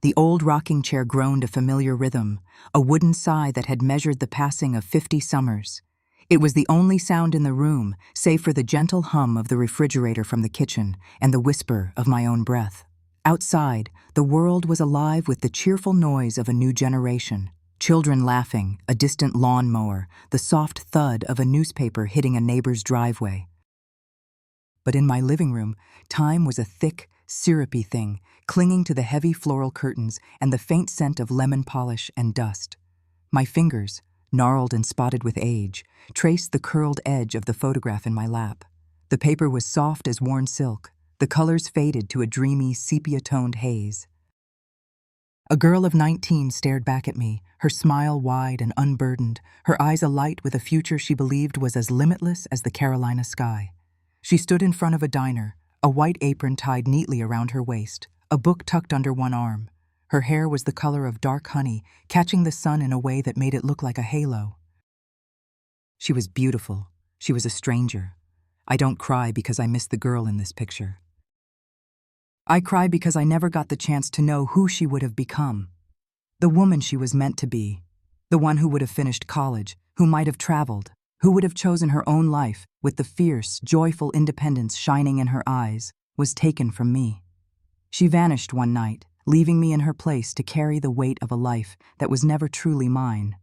The old rocking chair groaned a familiar rhythm, a wooden sigh that had measured the passing of 50 summers. It was the only sound in the room, save for the gentle hum of the refrigerator from the kitchen and the whisper of my own breath. Outside, the world was alive with the cheerful noise of a new generation. Children laughing, a distant lawnmower, the soft thud of a newspaper hitting a neighbor's driveway. But in my living room, time was a thick, syrupy thing, clinging to the heavy floral curtains and the faint scent of lemon polish and dust. My fingers, gnarled and spotted with age, traced the curled edge of the photograph in my lap. The paper was soft as worn silk, the colors faded to a dreamy, sepia-toned haze. A girl of 19 stared back at me, her smile wide and unburdened, her eyes alight with a future she believed was as limitless as the Carolina sky. She stood in front of a diner, a white apron tied neatly around her waist, a book tucked under one arm. Her hair was the color of dark honey, catching the sun in a way that made it look like a halo. She was beautiful. She was a stranger. I don't cry because I miss the girl in this picture. I cry because I never got the chance to know who she would have become. The woman she was meant to be. The one who would have finished college, who might have traveled, who would have chosen her own life with the fierce, joyful independence shining in her eyes, was taken from me. She vanished one night, leaving me in her place to carry the weight of a life that was never truly mine.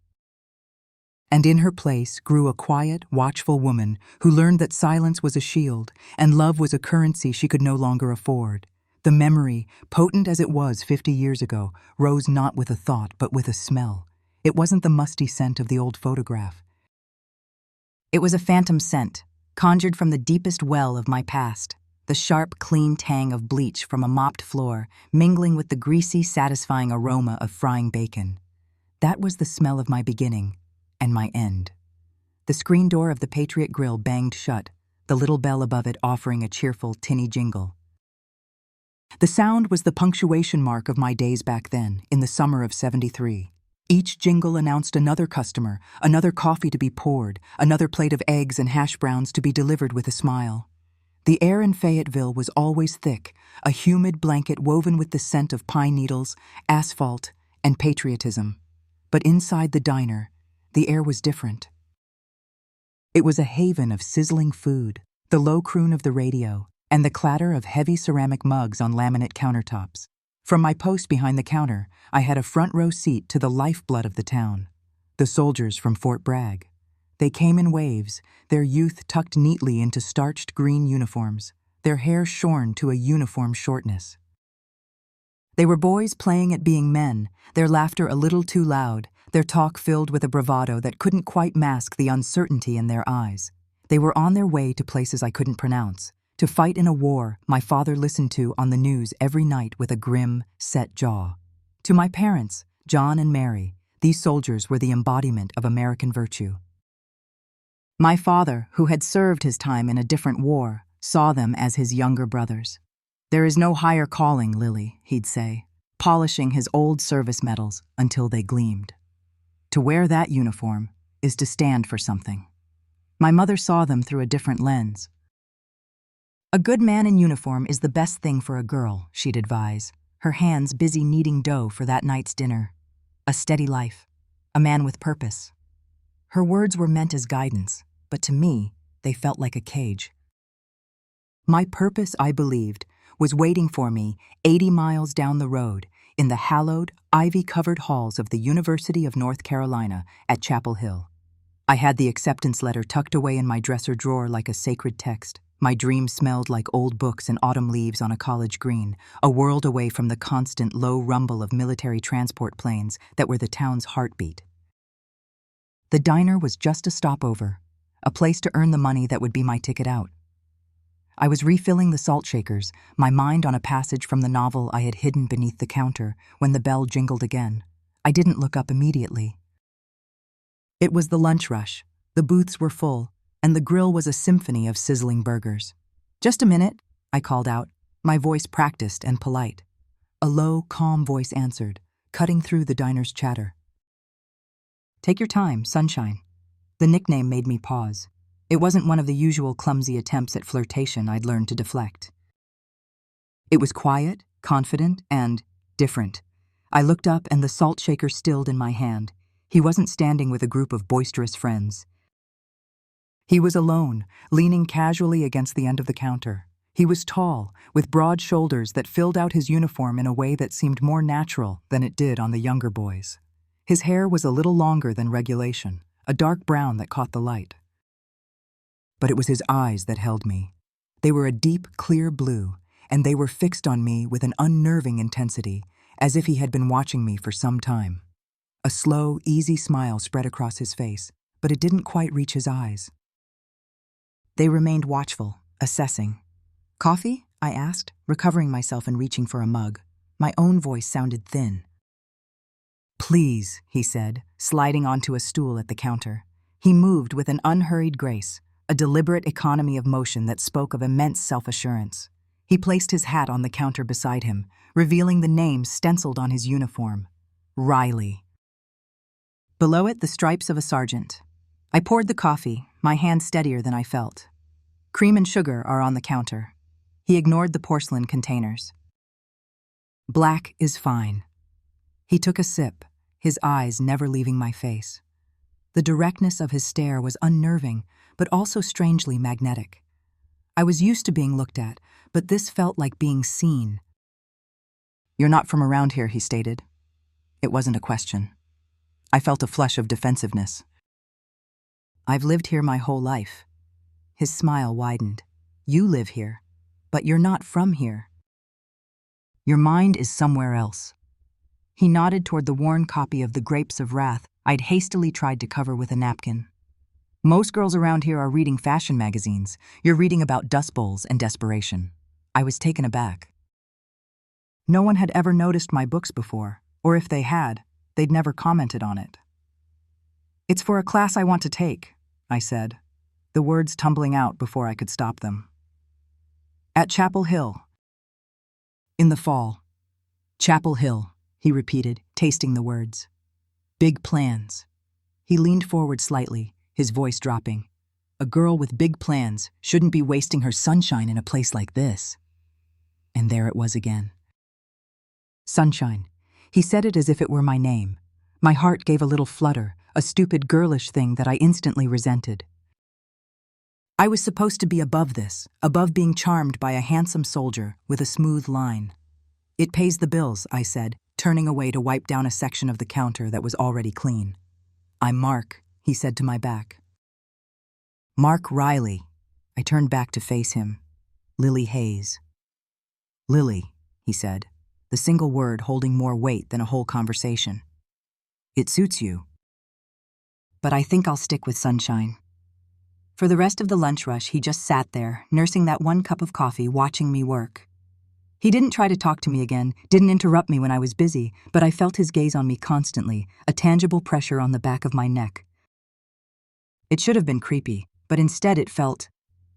And in her place grew a quiet, watchful woman who learned that silence was a shield and love was a currency she could no longer afford. The memory, potent as it was 50 years ago, rose not with a thought but with a smell. It wasn't the musty scent of the old photograph. It was a phantom scent, conjured from the deepest well of my past, the sharp, clean tang of bleach from a mopped floor, mingling with the greasy, satisfying aroma of frying bacon. That was the smell of my beginning and my end. The screen door of the Patriot Grill banged shut, the little bell above it offering a cheerful, tinny jingle. The sound was the punctuation mark of my days back then, in the summer of '73. Each jingle announced another customer, another coffee to be poured, another plate of eggs and hash browns to be delivered with a smile. The air in Fayetteville was always thick, a humid blanket woven with the scent of pine needles, asphalt, and patriotism. But inside the diner, the air was different. It was a haven of sizzling food, the low croon of the radio, and the clatter of heavy ceramic mugs on laminate countertops. From my post behind the counter, I had a front row seat to the lifeblood of the town, the soldiers from Fort Bragg. They came in waves, their youth tucked neatly into starched green uniforms, their hair shorn to a uniform shortness. They were boys playing at being men, their laughter a little too loud, their talk filled with a bravado that couldn't quite mask the uncertainty in their eyes. They were on their way to places I couldn't pronounce, to fight in a war my father listened to on the news every night with a grim, set jaw. To my parents, John and Mary, these soldiers were the embodiment of American virtue. My father, who had served his time in a different war, saw them as his younger brothers. "There is no higher calling, Lily," he'd say, polishing his old service medals until they gleamed. To wear that uniform is to stand for something. My mother saw them through a different lens. "A good man in uniform is the best thing for a girl," she'd advise, her hands busy kneading dough for that night's dinner. "A steady life, a man with purpose." Her words were meant as guidance, but to me, they felt like a cage. My purpose, I believed, was waiting for me 80 miles down the road in the hallowed, ivy-covered halls of the University of North Carolina at Chapel Hill. I had the acceptance letter tucked away in my dresser drawer like a sacred text. My dreams smelled like old books and autumn leaves on a college green, a world away from the constant low rumble of military transport planes that were the town's heartbeat. The diner was just a stopover, a place to earn the money that would be my ticket out. I was refilling the salt shakers, my mind on a passage from the novel I had hidden beneath the counter, when the bell jingled again. I didn't look up immediately. It was the lunch rush. The booths were full, and the grill was a symphony of sizzling burgers. "Just a minute," I called out, my voice practiced and polite. A low, calm voice answered, cutting through the diner's chatter. "Take your time, Sunshine." The nickname made me pause. It wasn't one of the usual clumsy attempts at flirtation I'd learned to deflect. It was quiet, confident, and different. I looked up and the salt shaker stilled in my hand. He wasn't standing with a group of boisterous friends. He was alone, leaning casually against the end of the counter. He was tall, with broad shoulders that filled out his uniform in a way that seemed more natural than it did on the younger boys. His hair was a little longer than regulation, a dark brown that caught the light. But it was his eyes that held me. They were a deep, clear blue, and they were fixed on me with an unnerving intensity, as if he had been watching me for some time. A slow, easy smile spread across his face, but it didn't quite reach his eyes. They remained watchful, assessing. "Coffee?" I asked, recovering myself and reaching for a mug. My own voice sounded thin. "Please," he said, sliding onto a stool at the counter. He moved with an unhurried grace, a deliberate economy of motion that spoke of immense self-assurance. He placed his hat on the counter beside him, revealing the name stenciled on his uniform. Riley. Below it, the stripes of a sergeant. I poured the coffee, my hand steadier than I felt. "Cream and sugar are on the counter." He ignored the porcelain containers. "Black is fine." He took a sip, his eyes never leaving my face. The directness of his stare was unnerving, but also strangely magnetic. I was used to being looked at, but this felt like being seen. "You're not from around here," he stated. It wasn't a question. I felt a flush of defensiveness. "I've lived here my whole life." His smile widened. "You live here, but you're not from here. Your mind is somewhere else." He nodded toward the worn copy of The Grapes of Wrath I'd hastily tried to cover with a napkin. "Most girls around here are reading fashion magazines. You're reading about dust bowls and desperation." I was taken aback. No one had ever noticed my books before, or if they had, they'd never commented on it. "It's for a class I want to take," I said, the words tumbling out before I could stop them. "At Chapel Hill. In the fall." "Chapel Hill," he repeated, tasting the words. "Big plans." He leaned forward slightly, his voice dropping. "A girl with big plans shouldn't be wasting her sunshine in a place like this." And there it was again. Sunshine. He said it as if it were my name. My heart gave a little flutter, a stupid girlish thing that I instantly resented. I was supposed to be above this, above being charmed by a handsome soldier with a smooth line. "It pays the bills," I said, turning away to wipe down a section of the counter that was already clean. "I'm Mark," he said to my back. "Mark Riley." I turned back to face him. "Lily Hayes." "Lily," he said, the single word holding more weight than a whole conversation. "It suits you." "But I think I'll stick with Sunshine." For the rest of the lunch rush, he just sat there, nursing that one cup of coffee, watching me work. He didn't try to talk to me again, didn't interrupt me when I was busy, but I felt his gaze on me constantly, a tangible pressure on the back of my neck. It should have been creepy, but instead it felt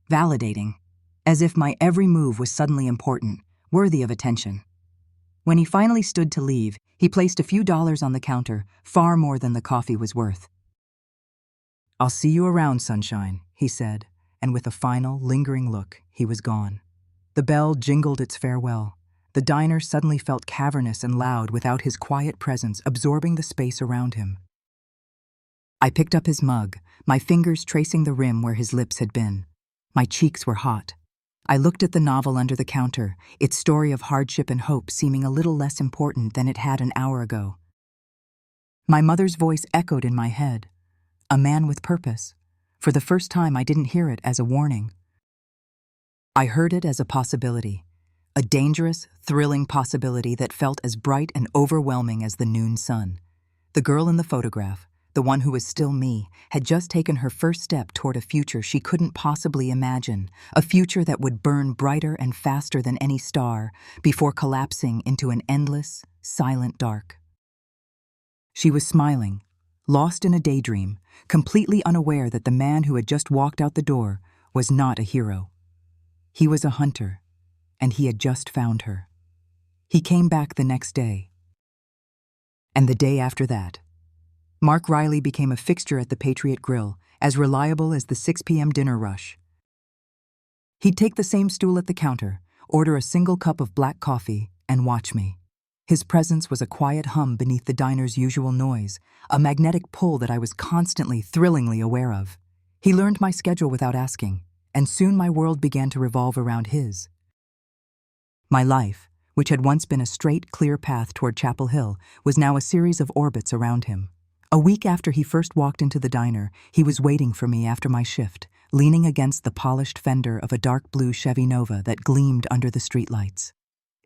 validating, as if my every move was suddenly important, worthy of attention. When he finally stood to leave, he placed a few dollars on the counter, far more than the coffee was worth. "I'll see you around, Sunshine," he said, and with a final, lingering look, he was gone. The bell jingled its farewell. The diner suddenly felt cavernous and loud without his quiet presence absorbing the space around him. I picked up his mug, my fingers tracing the rim where his lips had been. My cheeks were hot. I looked at the novel under the counter, its story of hardship and hope seeming a little less important than it had an hour ago. My mother's voice echoed in my head. A man with purpose. For the first time, I didn't hear it as a warning. I heard it as a possibility. A dangerous, thrilling possibility that felt as bright and overwhelming as the noon sun. The girl in the photograph, the one who was still me, had just taken her first step toward a future she couldn't possibly imagine, a future that would burn brighter and faster than any star before collapsing into an endless, silent dark. She was smiling, lost in a daydream, completely unaware that the man who had just walked out the door was not a hero. He was a hunter, and he had just found her. He came back the next day. And the day after that. Mark Riley became a fixture at the Patriot Grill, as reliable as the 6 p.m. dinner rush. He'd take the same stool at the counter, order a single cup of black coffee, and watch me. His presence was a quiet hum beneath the diner's usual noise, a magnetic pull that I was constantly, thrillingly aware of. He learned my schedule without asking, and soon my world began to revolve around his. My life, which had once been a straight, clear path toward Chapel Hill, was now a series of orbits around him. A week after he first walked into the diner, he was waiting for me after my shift, leaning against the polished fender of a dark blue Chevy Nova that gleamed under the streetlights.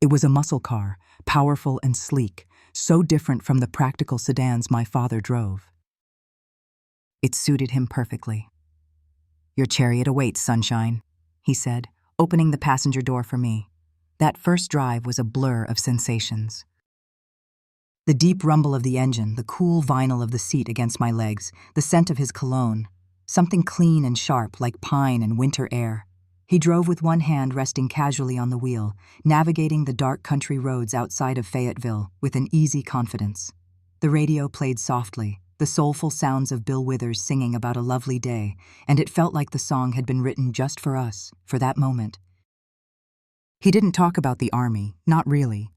It was a muscle car, powerful and sleek, so different from the practical sedans my father drove. It suited him perfectly. "Your chariot awaits, sunshine," he said, opening the passenger door for me. That first drive was a blur of sensations. The deep rumble of the engine, the cool vinyl of the seat against my legs, the scent of his cologne, something clean and sharp like pine and winter air. He drove with one hand resting casually on the wheel, navigating the dark country roads outside of Fayetteville with an easy confidence. The radio played softly, the soulful sounds of Bill Withers singing about a lovely day, and it felt like the song had been written just for us, for that moment. He didn't talk about the Army, not really.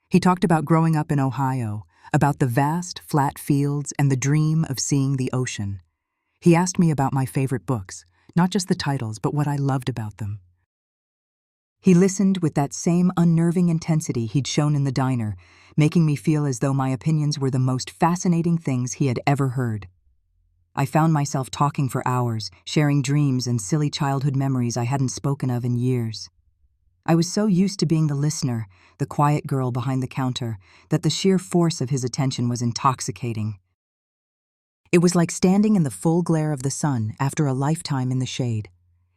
He talked about growing up in Ohio, about the vast, flat fields and the dream of seeing the ocean. He asked me about my favorite books, not just the titles, but what I loved about them. He listened with that same unnerving intensity he'd shown in the diner, making me feel as though my opinions were the most fascinating things he had ever heard. I found myself talking for hours, sharing dreams and silly childhood memories I hadn't spoken of in years. I was so used to being the listener, the quiet girl behind the counter, that the sheer force of his attention was intoxicating. It was like standing in the full glare of the sun after a lifetime in the shade.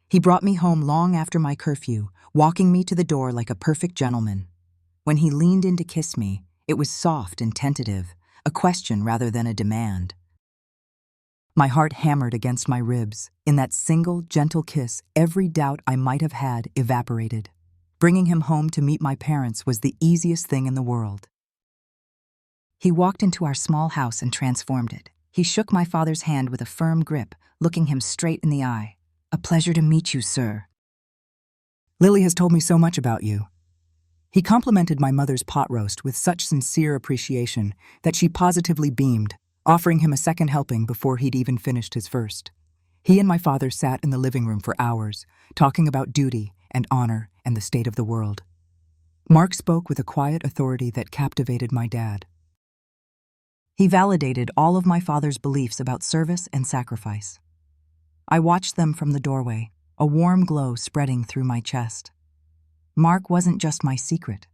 He brought me home long after my curfew, walking me to the door like a perfect gentleman. When he leaned in to kiss me, it was soft and tentative, a question rather than a demand. My heart hammered against my ribs. In that single, gentle kiss, every doubt I might have had evaporated. Bringing him home to meet my parents was the easiest thing in the world. He walked into our small house and transformed it. He shook my father's hand with a firm grip, looking him straight in the eye. "A pleasure to meet you, sir." "Lily has told me so much about you." He complimented my mother's pot roast with such sincere appreciation that she positively beamed, offering him a second helping before he'd even finished his first. He and my father sat in the living room for hours, talking about duty and honor and the state of the world. Mark spoke with a quiet authority that captivated my dad. He validated all of my father's beliefs about service and sacrifice. I watched them from the doorway, a warm glow spreading through my chest. Mark wasn't just my secret.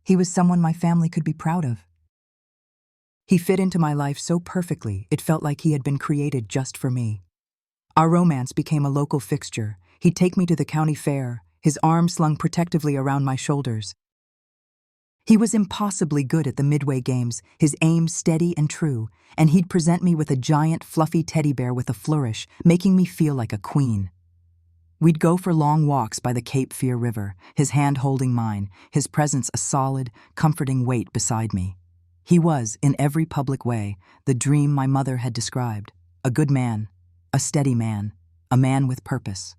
He was someone my family could be proud of. He fit into my life so perfectly, it felt like he had been created just for me. Our romance became a local fixture. He'd take me to the county fair, his arm slung protectively around my shoulders. He was impossibly good at the Midway games, his aim steady and true, and he'd present me with a giant, fluffy teddy bear with a flourish, making me feel like a queen. We'd go for long walks by the Cape Fear River, his hand holding mine, his presence a solid, comforting weight beside me. He was, in every public way, the dream my mother had described. A good man, a steady man, a man with purpose.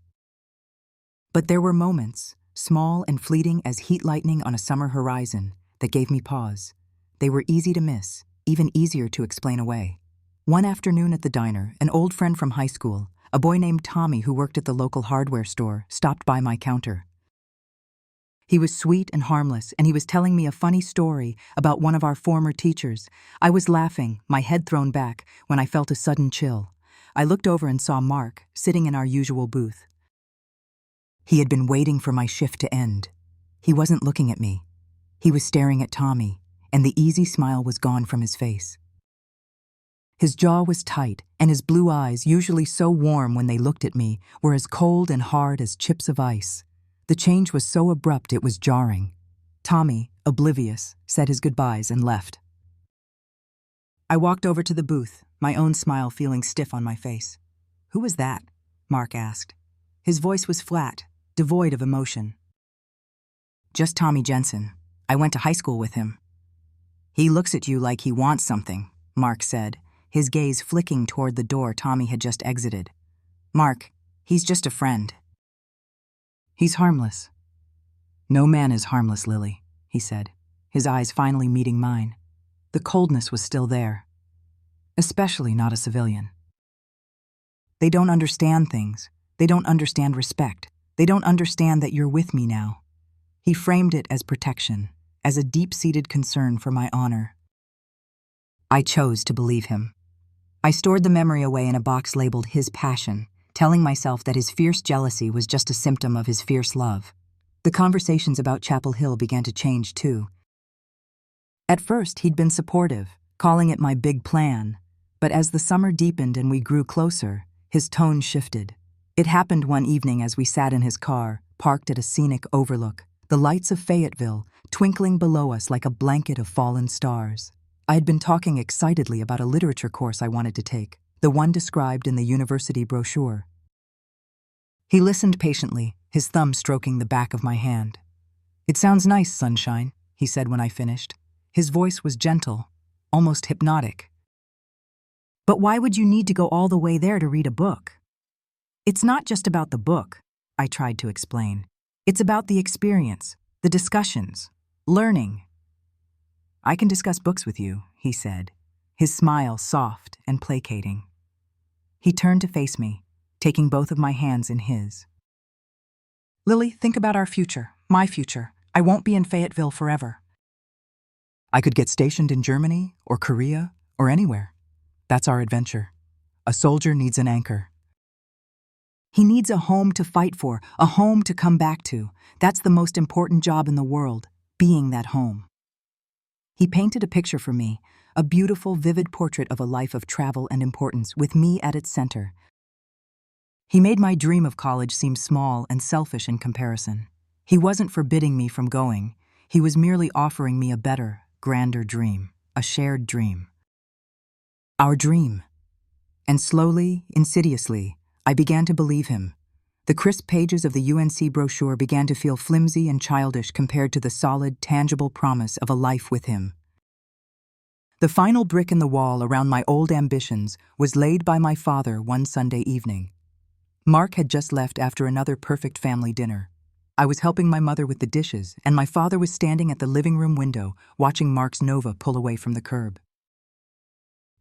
But there were moments, small and fleeting as heat lightning on a summer horizon, that gave me pause. They were easy to miss, even easier to explain away. One afternoon at the diner, an old friend from high school, a boy named Tommy who worked at the local hardware store, stopped by my counter. He was sweet and harmless, and he was telling me a funny story about one of our former teachers. I was laughing, my head thrown back, when I felt a sudden chill. I looked over and saw Mark, sitting in our usual booth. He had been waiting for my shift to end. He wasn't looking at me. He was staring at Tommy, and the easy smile was gone from his face. His jaw was tight, and his blue eyes, usually so warm when they looked at me, were as cold and hard as chips of ice. The change was so abrupt it was jarring. Tommy, oblivious, said his goodbyes and left. I walked over to the booth, my own smile feeling stiff on my face. "Who was that?" Mark asked. His voice was flat, devoid of emotion. "Just Tommy Jensen. I went to high school with him." "He looks at you like he wants something," Mark said, his gaze flicking toward the door Tommy had just exited. "Mark, he's just a friend." "He's harmless." "No man is harmless, Lily," he said, his eyes finally meeting mine. The coldness was still there. Especially not a civilian. They don't understand things. They don't understand respect. They don't understand that you're with me now. He framed it as protection, as a deep-seated concern for my honor. I chose to believe him. I stored the memory away in a box labeled his passion, telling myself that his fierce jealousy was just a symptom of his fierce love. The conversations about Chapel Hill began to change too. At first, he'd been supportive, calling it my big plan, but as the summer deepened and we grew closer, his tone shifted. It happened one evening as we sat in his car, parked at a scenic overlook, the lights of Fayetteville twinkling below us like a blanket of fallen stars. I had been talking excitedly about a literature course I wanted to take, the one described in the university brochure. He listened patiently, his thumb stroking the back of my hand. "It sounds nice, sunshine," he said when I finished. His voice was gentle, almost hypnotic. "But why would you need to go all the way there to read a book?" "It's not just about the book," I tried to explain. "It's about the experience, the discussions, learning." "I can discuss books with you," he said, his smile soft and placating. He turned to face me, taking both of my hands in his. "Lily, think about our future, my future. I won't be in Fayetteville forever. I could get stationed in Germany or Korea or anywhere. That's our adventure. A soldier needs an anchor. He needs a home to fight for, a home to come back to. That's the most important job in the world, being that home." He painted a picture for me, a beautiful, vivid portrait of a life of travel and importance, with me at its center. He made my dream of college seem small and selfish in comparison. He wasn't forbidding me from going. He was merely offering me a better, grander dream, a shared dream. Our dream. And slowly, insidiously, I began to believe him. The crisp pages of the UNC brochure began to feel flimsy and childish compared to the solid, tangible promise of a life with him. The final brick in the wall around my old ambitions was laid by my father one Sunday evening. Mark had just left after another perfect family dinner. I was helping my mother with the dishes, and my father was standing at the living room window, watching Mark's Nova pull away from the curb.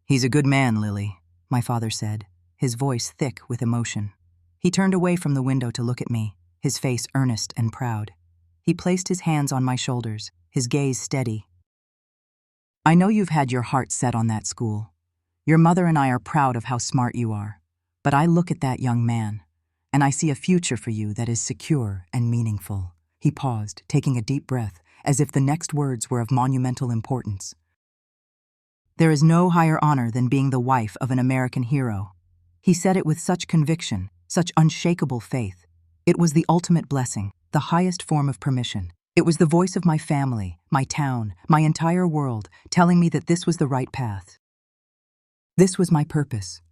"He's a good man, Lily," my father said, his voice thick with emotion. He turned away from the window to look at me, his face earnest and proud. He placed his hands on my shoulders, his gaze steady. "I know you've had your heart set on that school. Your mother and I are proud of how smart you are. But I look at that young man, and I see a future for you that is secure and meaningful." He paused, taking a deep breath, as if the next words were of monumental importance. "There is no higher honor than being the wife of an American hero." He said it with such conviction, such unshakable faith. It was the ultimate blessing, the highest form of permission. It was the voice of my family, my town, my entire world, telling me that this was the right path. This was my purpose.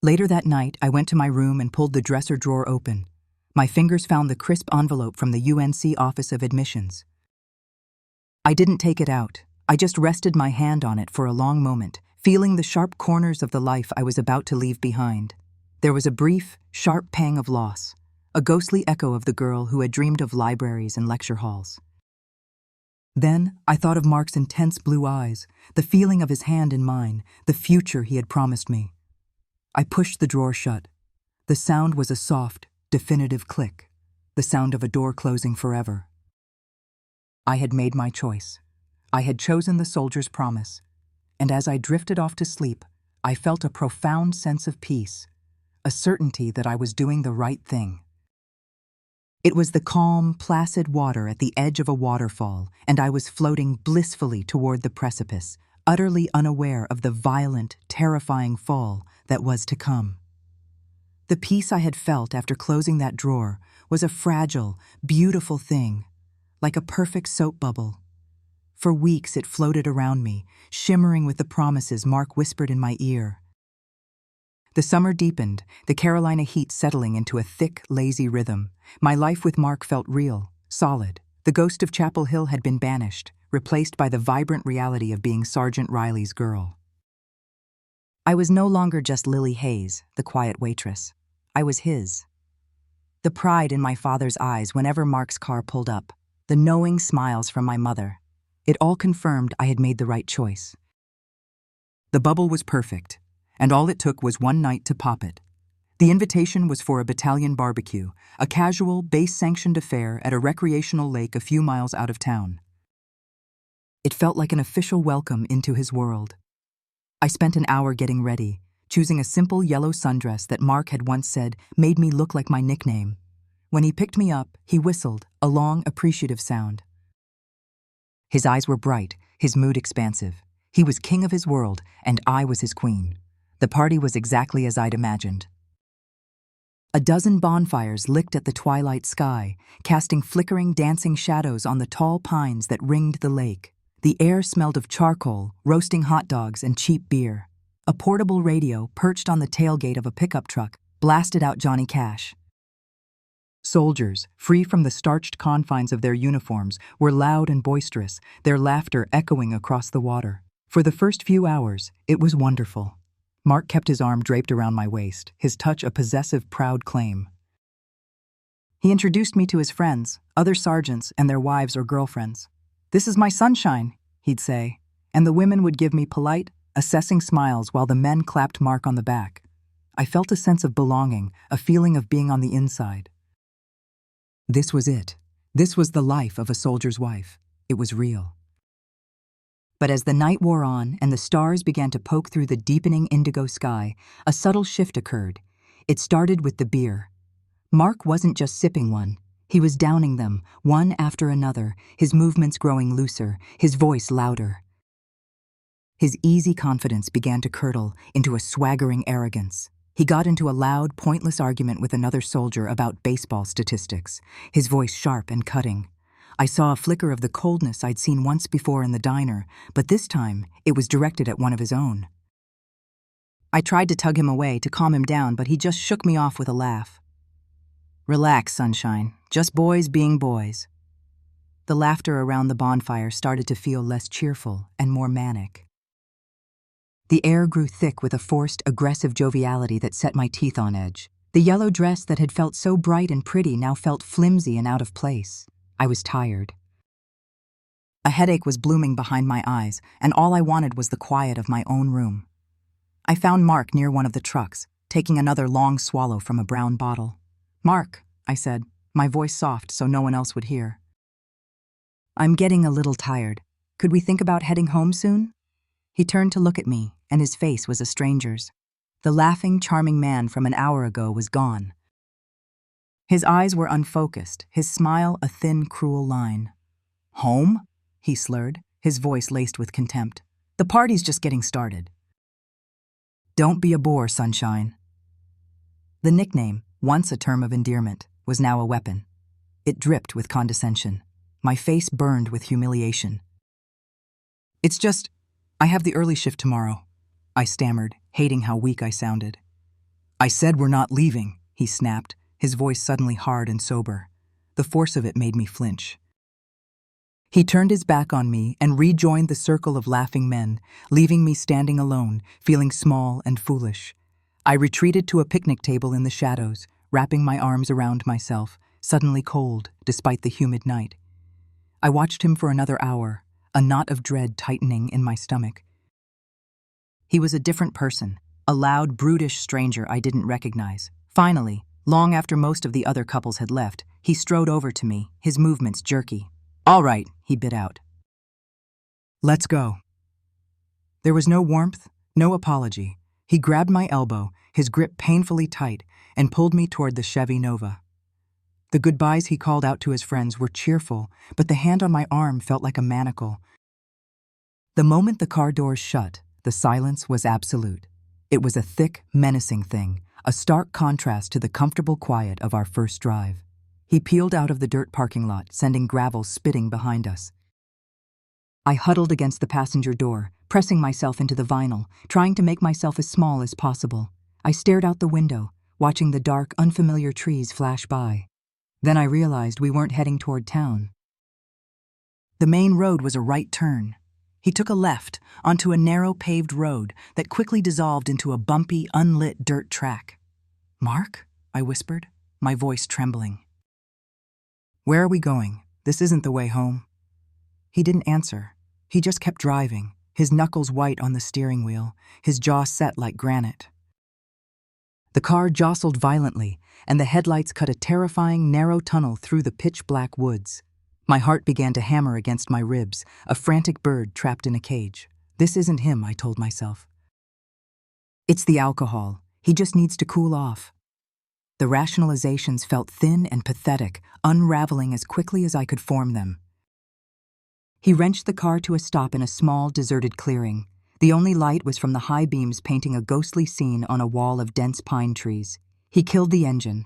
Later that night, I went to my room and pulled the dresser drawer open. My fingers found the crisp envelope from the UNC Office of Admissions. I didn't take it out. I just rested my hand on it for a long moment, feeling the sharp corners of the life I was about to leave behind. There was a brief, sharp pang of loss, a ghostly echo of the girl who had dreamed of libraries and lecture halls. Then I thought of Mark's intense blue eyes, the feeling of his hand in mine, the future he had promised me. I pushed the drawer shut. The sound was a soft, definitive click, the sound of a door closing forever. I had made my choice. I had chosen the soldier's promise, and as I drifted off to sleep, I felt a profound sense of peace, a certainty that I was doing the right thing. It was the calm, placid water at the edge of a waterfall, and I was floating blissfully toward the precipice, utterly unaware of the violent, terrifying fall that was to come. The peace I had felt after closing that drawer was a fragile, beautiful thing, like a perfect soap bubble. For weeks it floated around me, shimmering with the promises Mark whispered in my ear. The summer deepened, the Carolina heat settling into a thick, lazy rhythm. My life with Mark felt real, solid. The ghost of Chapel Hill had been banished, replaced by the vibrant reality of being Sergeant Riley's girl. I was no longer just Lily Hayes, the quiet waitress. I was his. The pride in my father's eyes whenever Mark's car pulled up, the knowing smiles from my mother. It all confirmed I had made the right choice. The bubble was perfect, and all it took was one night to pop it. The invitation was for a battalion barbecue, a casual, base-sanctioned affair at a recreational lake a few miles out of town. It felt like an official welcome into his world. I spent an hour getting ready, choosing a simple yellow sundress that Mark had once said made me look like my nickname. When he picked me up, he whistled, a long, appreciative sound. His eyes were bright, his mood expansive. He was king of his world, and I was his queen. The party was exactly as I'd imagined. A dozen bonfires licked at the twilight sky, casting flickering, dancing shadows on the tall pines that ringed the lake. The air smelled of charcoal, roasting hot dogs, and cheap beer. A portable radio, perched on the tailgate of a pickup truck, blasted out Johnny Cash. Soldiers, free from the starched confines of their uniforms, were loud and boisterous, their laughter echoing across the water. For the first few hours, it was wonderful. Mark kept his arm draped around my waist, his touch a possessive, proud claim. He introduced me to his friends, other sergeants, and their wives or girlfriends. "This is my sunshine," he'd say, and the women would give me polite, assessing smiles while the men clapped Mark on the back. I felt a sense of belonging, a feeling of being on the inside. This was it. This was the life of a soldier's wife. It was real. But as the night wore on and the stars began to poke through the deepening indigo sky, a subtle shift occurred. It started with the beer. Mark wasn't just sipping one. He was downing them, one after another, his movements growing looser, his voice louder. His easy confidence began to curdle into a swaggering arrogance. He got into a loud, pointless argument with another soldier about baseball statistics, his voice sharp and cutting. I saw a flicker of the coldness I'd seen once before in the diner, but this time it was directed at one of his own. I tried to tug him away to calm him down, but he just shook me off with a laugh. "Relax, sunshine. Just boys being boys." The laughter around the bonfire started to feel less cheerful and more manic. The air grew thick with a forced, aggressive joviality that set my teeth on edge. The yellow dress that had felt so bright and pretty now felt flimsy and out of place. I was tired. A headache was blooming behind my eyes, and all I wanted was the quiet of my own room. I found Mark near one of the trucks, taking another long swallow from a brown bottle. "Mark," I said, my voice soft so no one else would hear. "I'm getting a little tired. Could we think about heading home soon?" He turned to look at me, and his face was a stranger's. The laughing, charming man from an hour ago was gone. His eyes were unfocused, his smile a thin, cruel line. "Home?" he slurred, his voice laced with contempt. "The party's just getting started." "Don't be a bore, sunshine." The nickname, once a term of endearment, was now a weapon. It dripped with condescension. My face burned with humiliation. "It's just, I have the early shift tomorrow," I stammered, hating how weak I sounded. "I said we're not leaving," he snapped, his voice suddenly hard and sober. The force of it made me flinch. He turned his back on me and rejoined the circle of laughing men, leaving me standing alone, feeling small and foolish. I retreated to a picnic table in the shadows, wrapping my arms around myself, suddenly cold despite the humid night. I watched him for another hour, a knot of dread tightening in my stomach. He was a different person, a loud, brutish stranger I didn't recognize. Finally, long after most of the other couples had left, he strode over to me, his movements jerky. "All right," he bit out. "Let's go." There was no warmth, no apology. He grabbed my elbow, his grip painfully tight, and pulled me toward the Chevy Nova. The goodbyes he called out to his friends were cheerful, but the hand on my arm felt like a manacle. The moment the car doors shut, the silence was absolute. It was a thick, menacing thing, a stark contrast to the comfortable quiet of our first drive. He peeled out of the dirt parking lot, sending gravel spitting behind us. I huddled against the passenger door, pressing myself into the vinyl, trying to make myself as small as possible. I stared out the window, watching the dark, unfamiliar trees flash by. Then I realized we weren't heading toward town. The main road was a right turn. He took a left onto a narrow paved road that quickly dissolved into a bumpy, unlit dirt track. "Mark?" I whispered, my voice trembling. "Where are we going? This isn't the way home." He didn't answer, He just kept driving, his knuckles white on the steering wheel, his jaw set like granite. The car jostled violently, and the headlights cut a terrifying, narrow tunnel through the pitch-black woods. My heart began to hammer against my ribs, a frantic bird trapped in a cage. This isn't him, I told myself. It's the alcohol. He just needs to cool off. The rationalizations felt thin and pathetic, unraveling as quickly as I could form them. He wrenched the car to a stop in a small, deserted clearing. The only light was from the high beams painting a ghostly scene on a wall of dense pine trees. He killed the engine.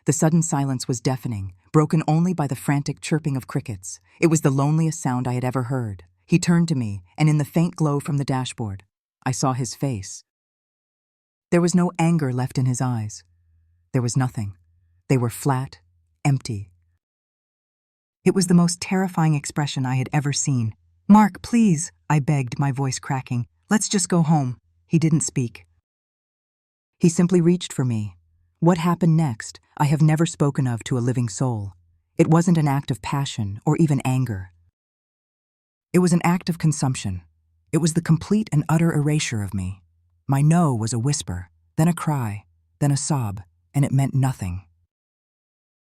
The sudden silence was deafening, broken only by the frantic chirping of crickets. It was the loneliest sound I had ever heard. He turned to me, and in the faint glow from the dashboard, I saw his face. There was no anger left in his eyes. There was nothing. They were flat, empty. It was the most terrifying expression I had ever seen. "Mark, please," I begged, my voice cracking. "Let's just go home." He didn't speak. He simply reached for me. What happened next, I have never spoken of to a living soul. It wasn't an act of passion or even anger. It was an act of consumption. It was the complete and utter erasure of me. My no was a whisper, then a cry, then a sob, and it meant nothing.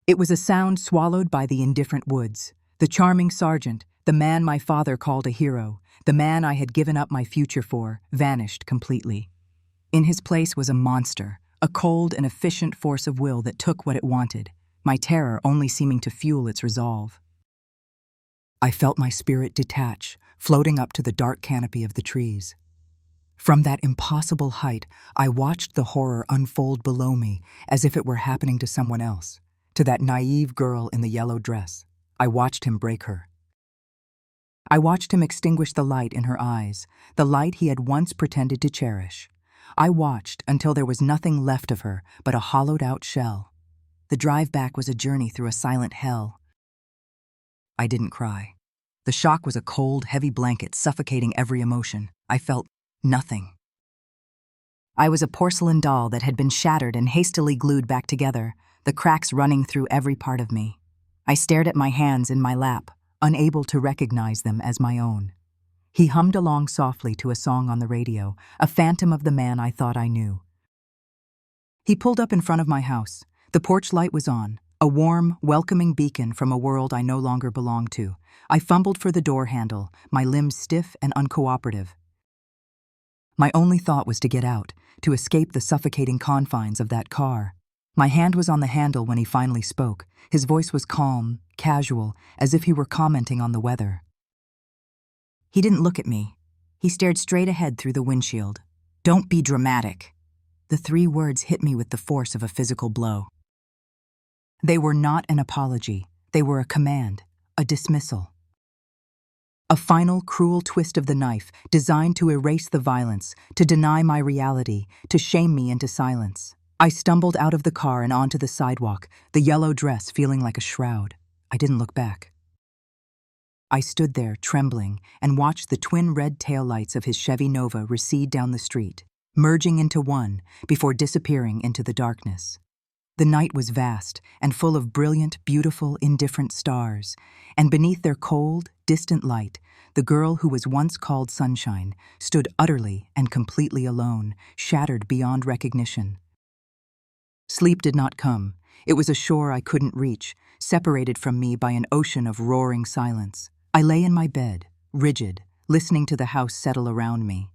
It was a sound swallowed by the indifferent woods. The charming sergeant, the man my father called a hero, the man I had given up my future for, vanished completely. In his place was a monster, a cold and efficient force of will that took what it wanted, my terror only seeming to fuel its resolve. I felt my spirit detach, floating up to the dark canopy of the trees. From that impossible height, I watched the horror unfold below me as if it were happening to someone else, to that naive girl in the yellow dress. I watched him break her. I watched him extinguish the light in her eyes, the light he had once pretended to cherish. I watched until there was nothing left of her but a hollowed-out shell. The drive back was a journey through a silent hell. I didn't cry. The shock was a cold, heavy blanket suffocating every emotion. I felt nothing. I was a porcelain doll that had been shattered and hastily glued back together, the cracks running through every part of me. I stared at my hands in my lap, unable to recognize them as my own. He hummed along softly to a song on the radio, a phantom of the man I thought I knew. He pulled up in front of my house. The porch light was on, a warm, welcoming beacon from a world I no longer belonged to. I fumbled for the door handle, my limbs stiff and uncooperative. My only thought was to get out, to escape the suffocating confines of that car. My hand was on the handle when he finally spoke. His voice was calm, casual, as if he were commenting on the weather. He didn't look at me. He stared straight ahead through the windshield. "Don't be dramatic." The 3 words hit me with the force of a physical blow. They were not an apology. They were a command, a dismissal. A final, cruel twist of the knife, designed to erase the violence, to deny my reality, to shame me into silence. I stumbled out of the car and onto the sidewalk, the yellow dress feeling like a shroud. I didn't look back. I stood there, trembling, and watched the twin red taillights of his Chevy Nova recede down the street, merging into one before disappearing into the darkness. The night was vast and full of brilliant, beautiful, indifferent stars, and beneath their cold, distant light, the girl who was once called Sunshine stood utterly and completely alone, shattered beyond recognition. Sleep did not come. It was a shore I couldn't reach, separated from me by an ocean of roaring silence. I lay in my bed, rigid, listening to the house settle around me.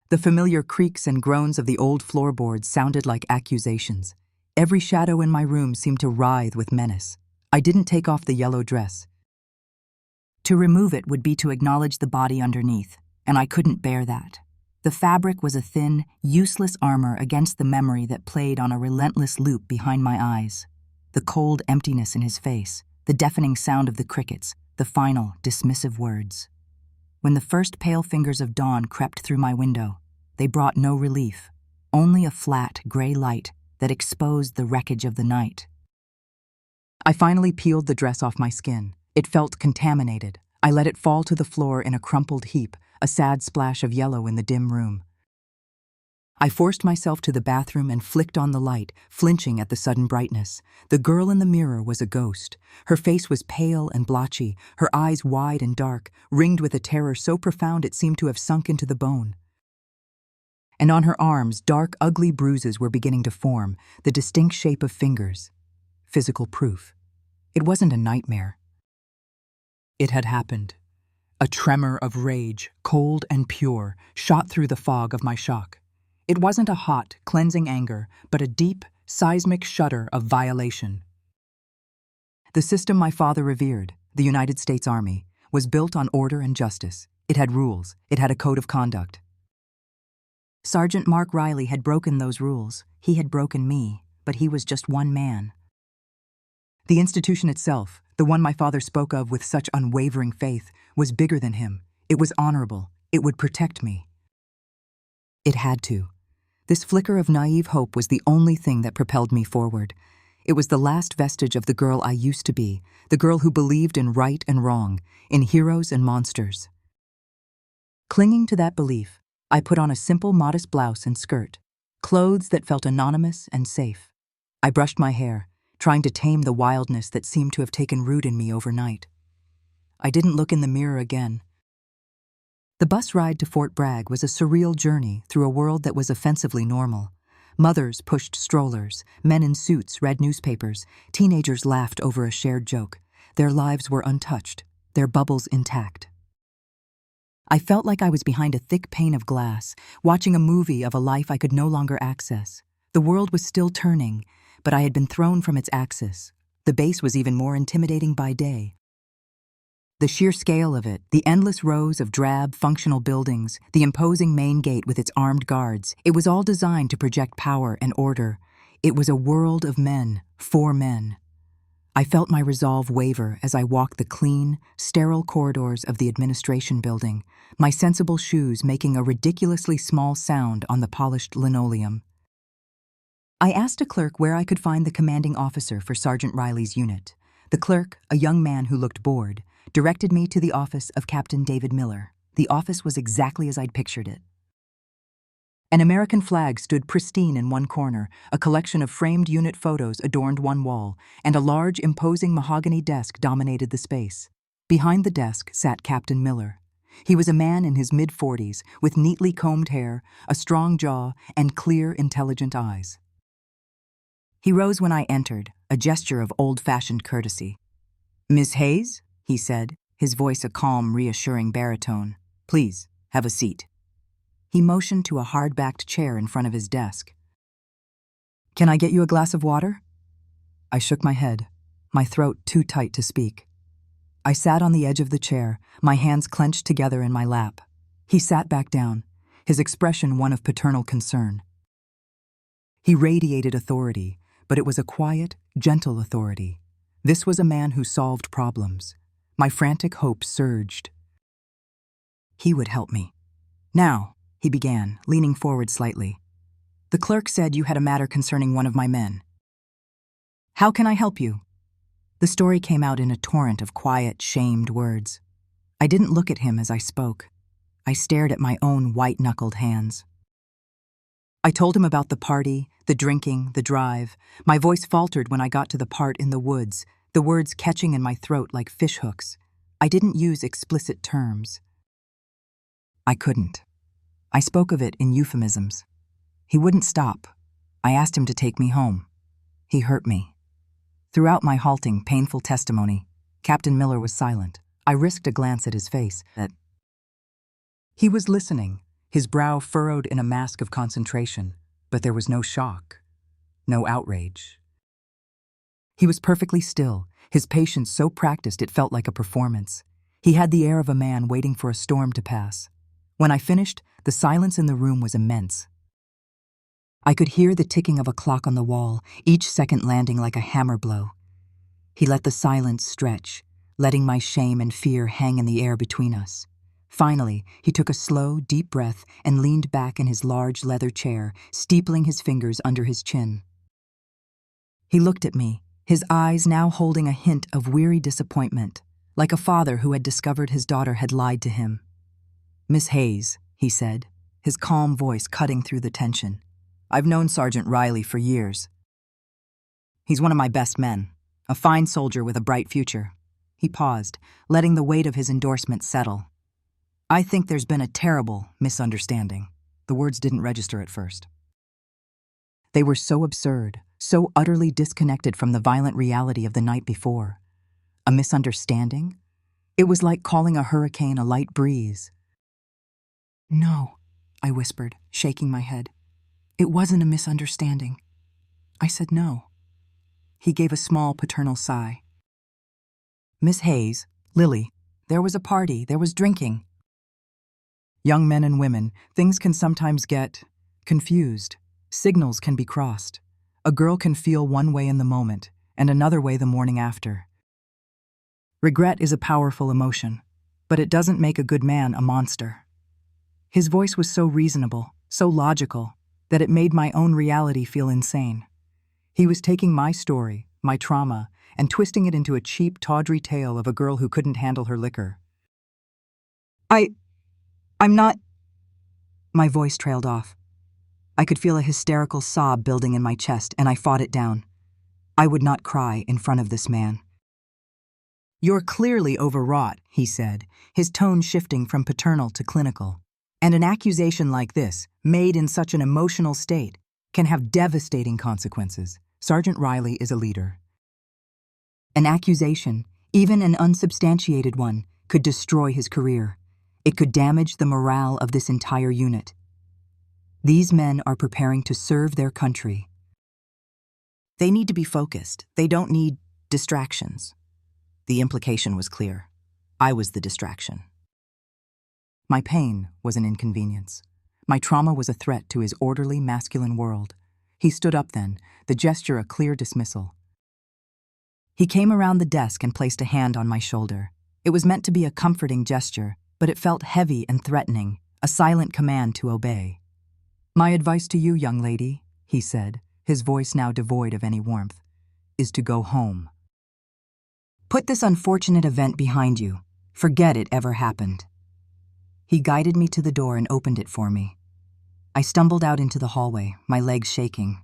The familiar creaks and groans of the old floorboards sounded like accusations. Every shadow in my room seemed to writhe with menace. I didn't take off the yellow dress. To remove it would be to acknowledge the body underneath, and I couldn't bear that. The fabric was a thin, useless armor against the memory that played on a relentless loop behind my eyes. The cold emptiness in his face, the deafening sound of the crickets, the final, dismissive words. When the first pale fingers of dawn crept through my window, they brought no relief, only a flat, gray light that exposed the wreckage of the night. I finally peeled the dress off my skin. It felt contaminated. I let it fall to the floor in a crumpled heap, a sad splash of yellow in the dim room. I forced myself to the bathroom and flicked on the light, flinching at the sudden brightness. The girl in the mirror was a ghost. Her face was pale and blotchy, her eyes wide and dark, ringed with a terror so profound it seemed to have sunk into the bone. And on her arms, dark, ugly bruises were beginning to form, the distinct shape of fingers. Physical proof. It wasn't a nightmare. It had happened. A tremor of rage, cold and pure, shot through the fog of my shock. It wasn't a hot, cleansing anger, but a deep, seismic shudder of violation. The system my father revered, the United States Army, was built on order and justice. It had rules. It had a code of conduct. Sergeant Mark Riley had broken those rules. He had broken me, but he was just one man. The institution itself, the one my father spoke of with such unwavering faith, was bigger than him. It was honorable. It would protect me. It had to. This flicker of naive hope was the only thing that propelled me forward. It was the last vestige of the girl I used to be, the girl who believed in right and wrong, in heroes and monsters. Clinging to that belief, I put on a simple, modest blouse and skirt, clothes that felt anonymous and safe. I brushed my hair, trying to tame the wildness that seemed to have taken root in me overnight. I didn't look in the mirror again. The bus ride to Fort Bragg was a surreal journey through a world that was offensively normal. Mothers pushed strollers, men in suits read newspapers, teenagers laughed over a shared joke. Their lives were untouched, their bubbles intact. I felt like I was behind a thick pane of glass, watching a movie of a life I could no longer access. The world was still turning, but I had been thrown from its axis. The base was even more intimidating by day. The sheer scale of it, the endless rows of drab, functional buildings, the imposing main gate with its armed guards, it was all designed to project power and order. It was a world of men, for men. I felt my resolve waver as I walked the clean, sterile corridors of the administration building, my sensible shoes making a ridiculously small sound on the polished linoleum. I asked a clerk where I could find the commanding officer for Sergeant Riley's unit. The clerk, a young man who looked bored, directed me to the office of Captain David Miller. The office was exactly as I'd pictured it. An American flag stood pristine in one corner, a collection of framed unit photos adorned one wall, and a large, imposing mahogany desk dominated the space. Behind the desk sat Captain Miller. He was a man in his mid-40s, with neatly combed hair, a strong jaw, and clear, intelligent eyes. He rose when I entered, a gesture of old-fashioned courtesy. "Miss Hayes?" he said, his voice a calm, reassuring baritone. "Please, have a seat." He motioned to a hard-backed chair in front of his desk. "Can I get you a glass of water?" I shook my head, my throat too tight to speak. I sat on the edge of the chair, my hands clenched together in my lap. He sat back down, his expression one of paternal concern. He radiated authority, but it was a quiet, gentle authority. This was a man who solved problems. My frantic hope surged. He would help me. "Now," he began, leaning forward slightly. "The clerk said you had a matter concerning one of my men. How can I help you?" The story came out in a torrent of quiet, shamed words. I didn't look at him as I spoke. I stared at my own white-knuckled hands. I told him about the party, the drinking, the drive. My voice faltered when I got to the part in the woods, the words catching in my throat like fishhooks. I didn't use explicit terms. I couldn't. I spoke of it in euphemisms. He wouldn't stop. I asked him to take me home. He hurt me. Throughout my halting, painful testimony, Captain Miller was silent. I risked a glance at his face. He was listening, his brow furrowed in a mask of concentration, but there was no shock, no outrage. He was perfectly still, his patience so practiced it felt like a performance. He had the air of a man waiting for a storm to pass. When I finished, the silence in the room was immense. I could hear the ticking of a clock on the wall, each second landing like a hammer blow. He let the silence stretch, letting my shame and fear hang in the air between us. Finally, he took a slow, deep breath and leaned back in his large leather chair, steepling his fingers under his chin. He looked at me, his eyes now holding a hint of weary disappointment, like a father who had discovered his daughter had lied to him. "Miss Hayes," he said, his calm voice cutting through the tension. "I've known Sergeant Riley for years. He's one of my best men, a fine soldier with a bright future." He paused, letting the weight of his endorsement settle. "I think there's been a terrible misunderstanding." The words didn't register at first. They were so absurd, so utterly disconnected from the violent reality of the night before. A misunderstanding? It was like calling a hurricane a light breeze. "No," I whispered, shaking my head. "It wasn't a misunderstanding. I said no." He gave a small paternal sigh. "Miss Hayes, Lily, there was a party, there was drinking. Young men and women, things can sometimes get confused. Signals can be crossed. A girl can feel one way in the moment and another way the morning after. Regret is a powerful emotion, but it doesn't make a good man a monster." His voice was so reasonable, so logical, that it made my own reality feel insane. He was taking my story, my trauma, and twisting it into a cheap, tawdry tale of a girl who couldn't handle her liquor. I'm not..." My voice trailed off. I could feel a hysterical sob building in my chest, and I fought it down. I would not cry in front of this man. "You're clearly overwrought," he said, his tone shifting from paternal to clinical. "And an accusation like this, made in such an emotional state, can have devastating consequences. Sergeant Riley is a leader. An accusation, even an unsubstantiated one, could destroy his career. It could damage the morale of this entire unit. These men are preparing to serve their country. They need to be focused. They don't need distractions." The implication was clear. I was the distraction. My pain was an inconvenience. My trauma was a threat to his orderly, masculine world. He stood up then, the gesture a clear dismissal. He came around the desk and placed a hand on my shoulder. It was meant to be a comforting gesture, but it felt heavy and threatening, a silent command to obey. "My advice to you, young lady," he said, his voice now devoid of any warmth, "is to go home. Put this unfortunate event behind you. Forget it ever happened." He guided me to the door and opened it for me. I stumbled out into the hallway, my legs shaking.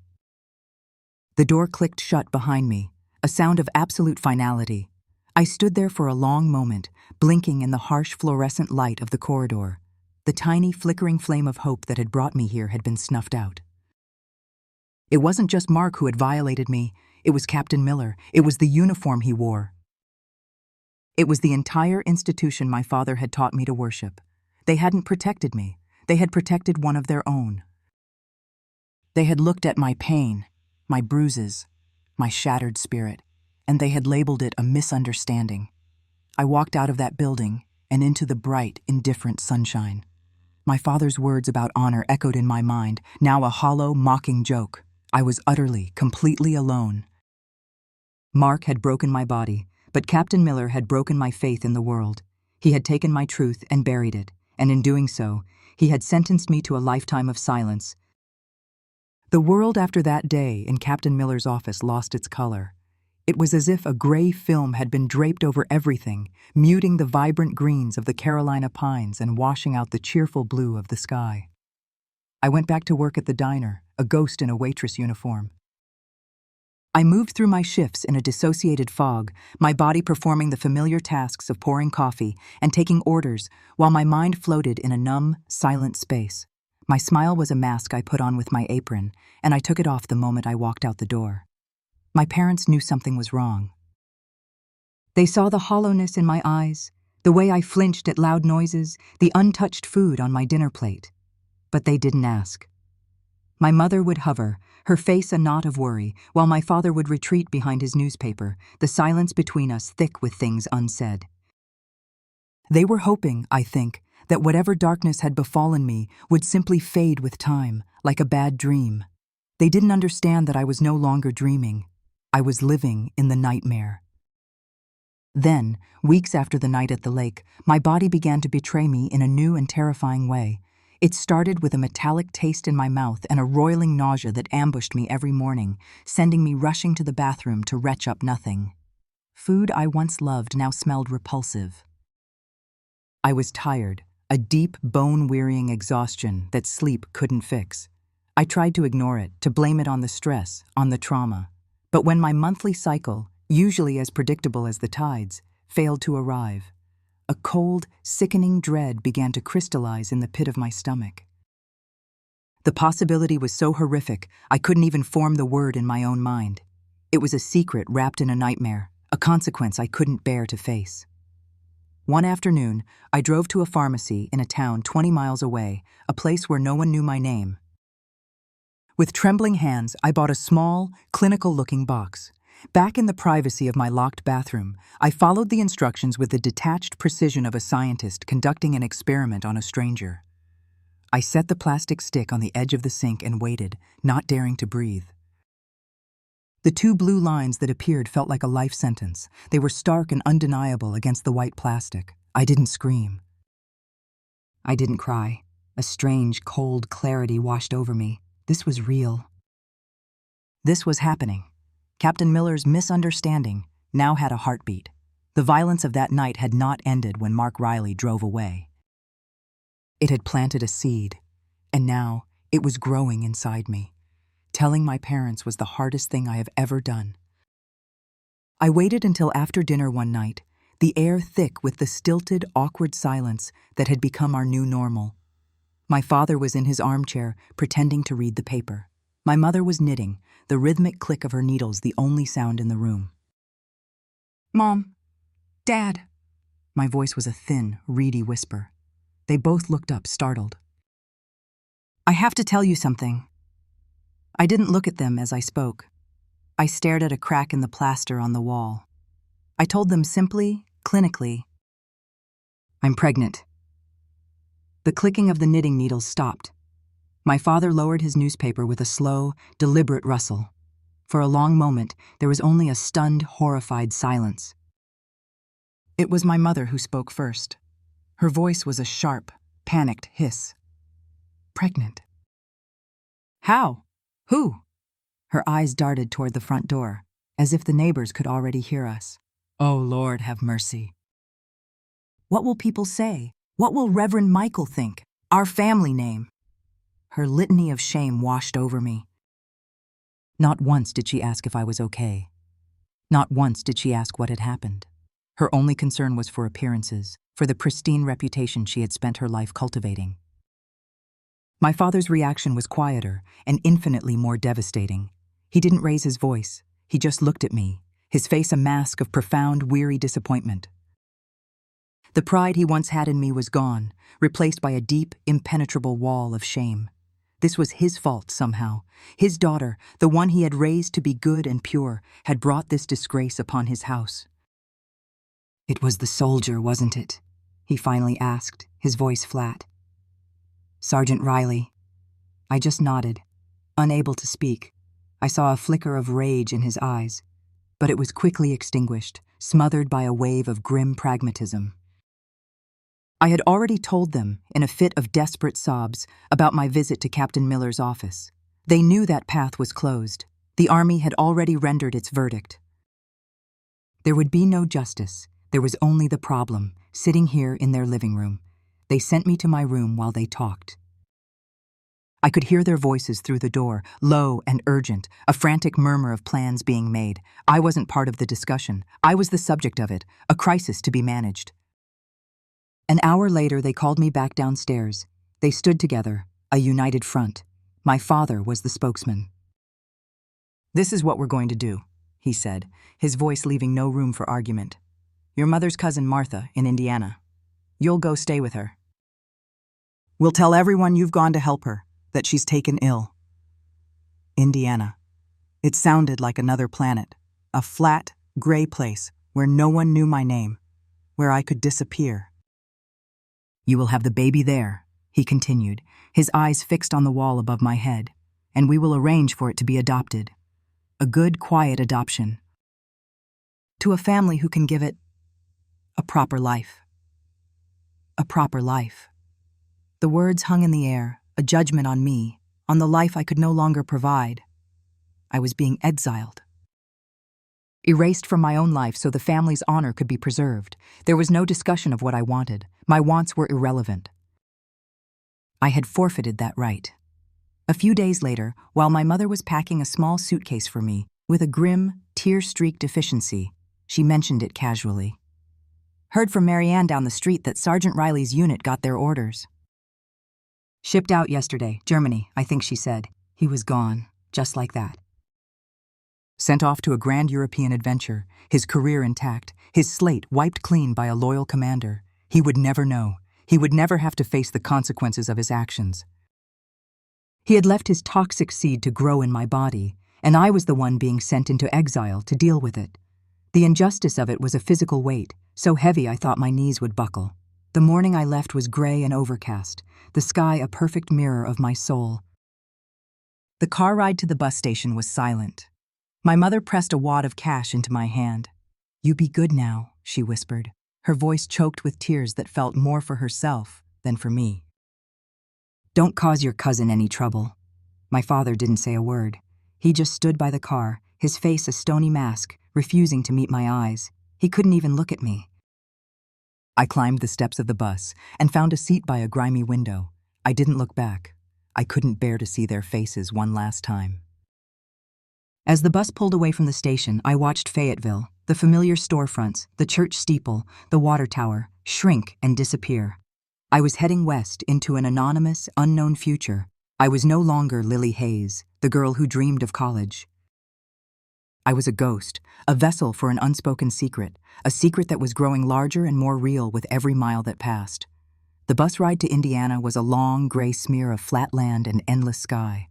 The door clicked shut behind me, a sound of absolute finality. I stood there for a long moment, blinking in the harsh fluorescent light of the corridor. The tiny, flickering flame of hope that had brought me here had been snuffed out. It wasn't just Mark who had violated me. It was Captain Miller. It was the uniform he wore. It was the entire institution my father had taught me to worship. They hadn't protected me. They had protected one of their own. They had looked at my pain, my bruises, my shattered spirit, and they had labeled it a misunderstanding. I walked out of that building and into the bright, indifferent sunshine. My father's words about honor echoed in my mind, now a hollow, mocking joke. I was utterly, completely alone. Mark had broken my body, but Captain Miller had broken my faith in the world. He had taken my truth and buried it, and in doing so, he had sentenced me to a lifetime of silence. The world after that day in Captain Miller's office lost its color. It was as if a gray film had been draped over everything, muting the vibrant greens of the Carolina pines and washing out the cheerful blue of the sky. I went back to work at the diner, a ghost in a waitress uniform. I moved through my shifts in a dissociated fog, my body performing the familiar tasks of pouring coffee and taking orders, while my mind floated in a numb, silent space. My smile was a mask I put on with my apron, and I took it off the moment I walked out the door. My parents knew something was wrong. They saw the hollowness in my eyes, the way I flinched at loud noises, the untouched food on my dinner plate. But they didn't ask. My mother would hover, her face a knot of worry, while my father would retreat behind his newspaper, the silence between us thick with things unsaid. They were hoping, I think, that whatever darkness had befallen me would simply fade with time, like a bad dream. They didn't understand that I was no longer dreaming. I was living in the nightmare. Then, weeks after the night at the lake, my body began to betray me in a new and terrifying way. It started with a metallic taste in my mouth and a roiling nausea that ambushed me every morning, sending me rushing to the bathroom to retch up nothing. Food I once loved now smelled repulsive. I was tired, a deep, bone-wearying exhaustion that sleep couldn't fix. I tried to ignore it, to blame it on the stress, on the trauma. But when my monthly cycle, usually as predictable as the tides, failed to arrive, a cold, sickening dread began to crystallize in the pit of my stomach. The possibility was so horrific, I couldn't even form the word in my own mind. It was a secret wrapped in a nightmare, a consequence I couldn't bear to face. One afternoon, I drove to a pharmacy in a town 20 miles away, a place where no one knew my name. With trembling hands, I bought a small, clinical-looking box. Back in the privacy of my locked bathroom, I followed the instructions with the detached precision of a scientist conducting an experiment on a stranger. I set the plastic stick on the edge of the sink and waited, not daring to breathe. The 2 blue lines that appeared felt like a life sentence. They were stark and undeniable against the white plastic. I didn't scream. I didn't cry. A strange, cold clarity washed over me. This was real. This was happening. Captain Miller's misunderstanding now had a heartbeat. The violence of that night had not ended when Mark Riley drove away. It had planted a seed, and now it was growing inside me. Telling my parents was the hardest thing I have ever done. I waited until after dinner one night, the air thick with the stilted, awkward silence that had become our new normal. My father was in his armchair, pretending to read the paper. My mother was knitting, the rhythmic click of her needles the only sound in the room. "Mom, Dad." My voice was a thin, reedy whisper. They both looked up, startled. "I have to tell you something." I didn't look at them as I spoke. I stared at a crack in the plaster on the wall. I told them simply, clinically, "I'm pregnant." The clicking of the knitting needles stopped. My father lowered his newspaper with a slow, deliberate rustle. For a long moment, there was only a stunned, horrified silence. It was my mother who spoke first. Her voice was a sharp, panicked hiss. "Pregnant? How? Who?" Her eyes darted toward the front door, as if the neighbors could already hear us. "Oh, Lord, have mercy." "What will people say? What will Reverend Michael think? Our family name?" Her litany of shame washed over me. Not once did she ask if I was okay. Not once did she ask what had happened. Her only concern was for appearances, for the pristine reputation she had spent her life cultivating. My father's reaction was quieter and infinitely more devastating. He didn't raise his voice. He just looked at me, his face a mask of profound, weary disappointment. The pride he once had in me was gone, replaced by a deep, impenetrable wall of shame. This was his fault somehow. His daughter, the one he had raised to be good and pure, had brought this disgrace upon his house. "It was the soldier, wasn't it?" he finally asked, his voice flat. "Sergeant Riley." I just nodded, unable to speak. I saw a flicker of rage in his eyes, but it was quickly extinguished, smothered by a wave of grim pragmatism. I had already told them, in a fit of desperate sobs, about my visit to Captain Miller's office. They knew that path was closed. The Army had already rendered its verdict. There would be no justice. There was only the problem, sitting here in their living room. They sent me to my room while they talked. I could hear their voices through the door, low and urgent, a frantic murmur of plans being made. I wasn't part of the discussion. I was the subject of it, a crisis to be managed. An hour later, they called me back downstairs. They stood together, a united front. My father was the spokesman. "This is what we're going to do," he said, his voice leaving no room for argument. "Your mother's cousin Martha in Indiana. You'll go stay with her. We'll tell everyone you've gone to help her, that she's taken ill." Indiana. It sounded like another planet, a flat, gray place where no one knew my name, where I could disappear. "You will have the baby there," he continued, his eyes fixed on the wall above my head, "and we will arrange for it to be adopted. A good, quiet adoption. To a family who can give it a proper life. A proper life." The words hung in the air, a judgment on me, on the life I could no longer provide. I was being exiled. Erased from my own life so the family's honor could be preserved. There was no discussion of what I wanted. My wants were irrelevant. I had forfeited that right. A few days later, while my mother was packing a small suitcase for me, with a grim, tear-streaked deficiency, she mentioned it casually. "Heard from Marianne down the street that Sergeant Riley's unit got their orders. Shipped out yesterday, Germany, I think she said. He was gone, just like that. Sent off to a grand European adventure, his career intact, his slate wiped clean by a loyal commander. He would never know. He would never have to face the consequences of his actions. He had left his toxic seed to grow in my body, and I was the one being sent into exile to deal with it. The injustice of it was a physical weight, so heavy I thought my knees would buckle. The morning I left was gray and overcast, the sky a perfect mirror of my soul. The car ride to the bus station was silent. My mother pressed a wad of cash into my hand. "You be good now," she whispered, her voice choked with tears that felt more for herself than for me. "Don't cause your cousin any trouble." My father didn't say a word. He just stood by the car, his face a stony mask, refusing to meet my eyes. He couldn't even look at me. I climbed the steps of the bus and found a seat by a grimy window. I didn't look back. I couldn't bear to see their faces one last time. As the bus pulled away from the station, I watched Fayetteville, the familiar storefronts, the church steeple, the water tower, shrink and disappear. I was heading west into an anonymous, unknown future. I was no longer Lily Hayes, the girl who dreamed of college. I was a ghost, a vessel for an unspoken secret, a secret that was growing larger and more real with every mile that passed. The bus ride to Indiana was a long, gray smear of flat land and endless sky.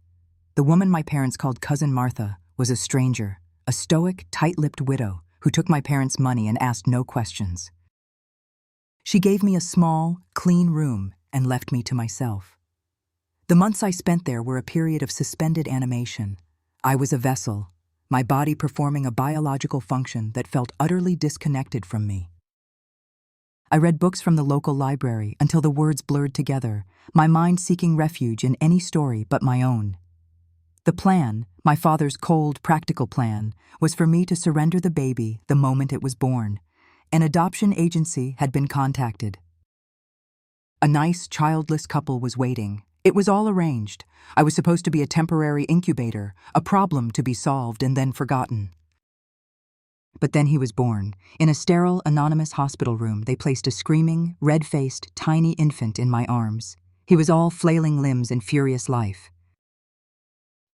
The woman my parents called Cousin Martha was a stranger, a stoic, tight-lipped widow who took my parents' money and asked no questions. She gave me a small, clean room and left me to myself. The months I spent there were a period of suspended animation. I was a vessel, my body performing a biological function that felt utterly disconnected from me. I read books from the local library until the words blurred together, my mind seeking refuge in any story but my own. The plan, my father's cold, practical plan, was for me to surrender the baby the moment it was born. An adoption agency had been contacted. A nice, childless couple was waiting. It was all arranged. I was supposed to be a temporary incubator, a problem to be solved and then forgotten. But then he was born. In a sterile, anonymous hospital room, they placed a screaming, red-faced, tiny infant in my arms. He was all flailing limbs and furious life.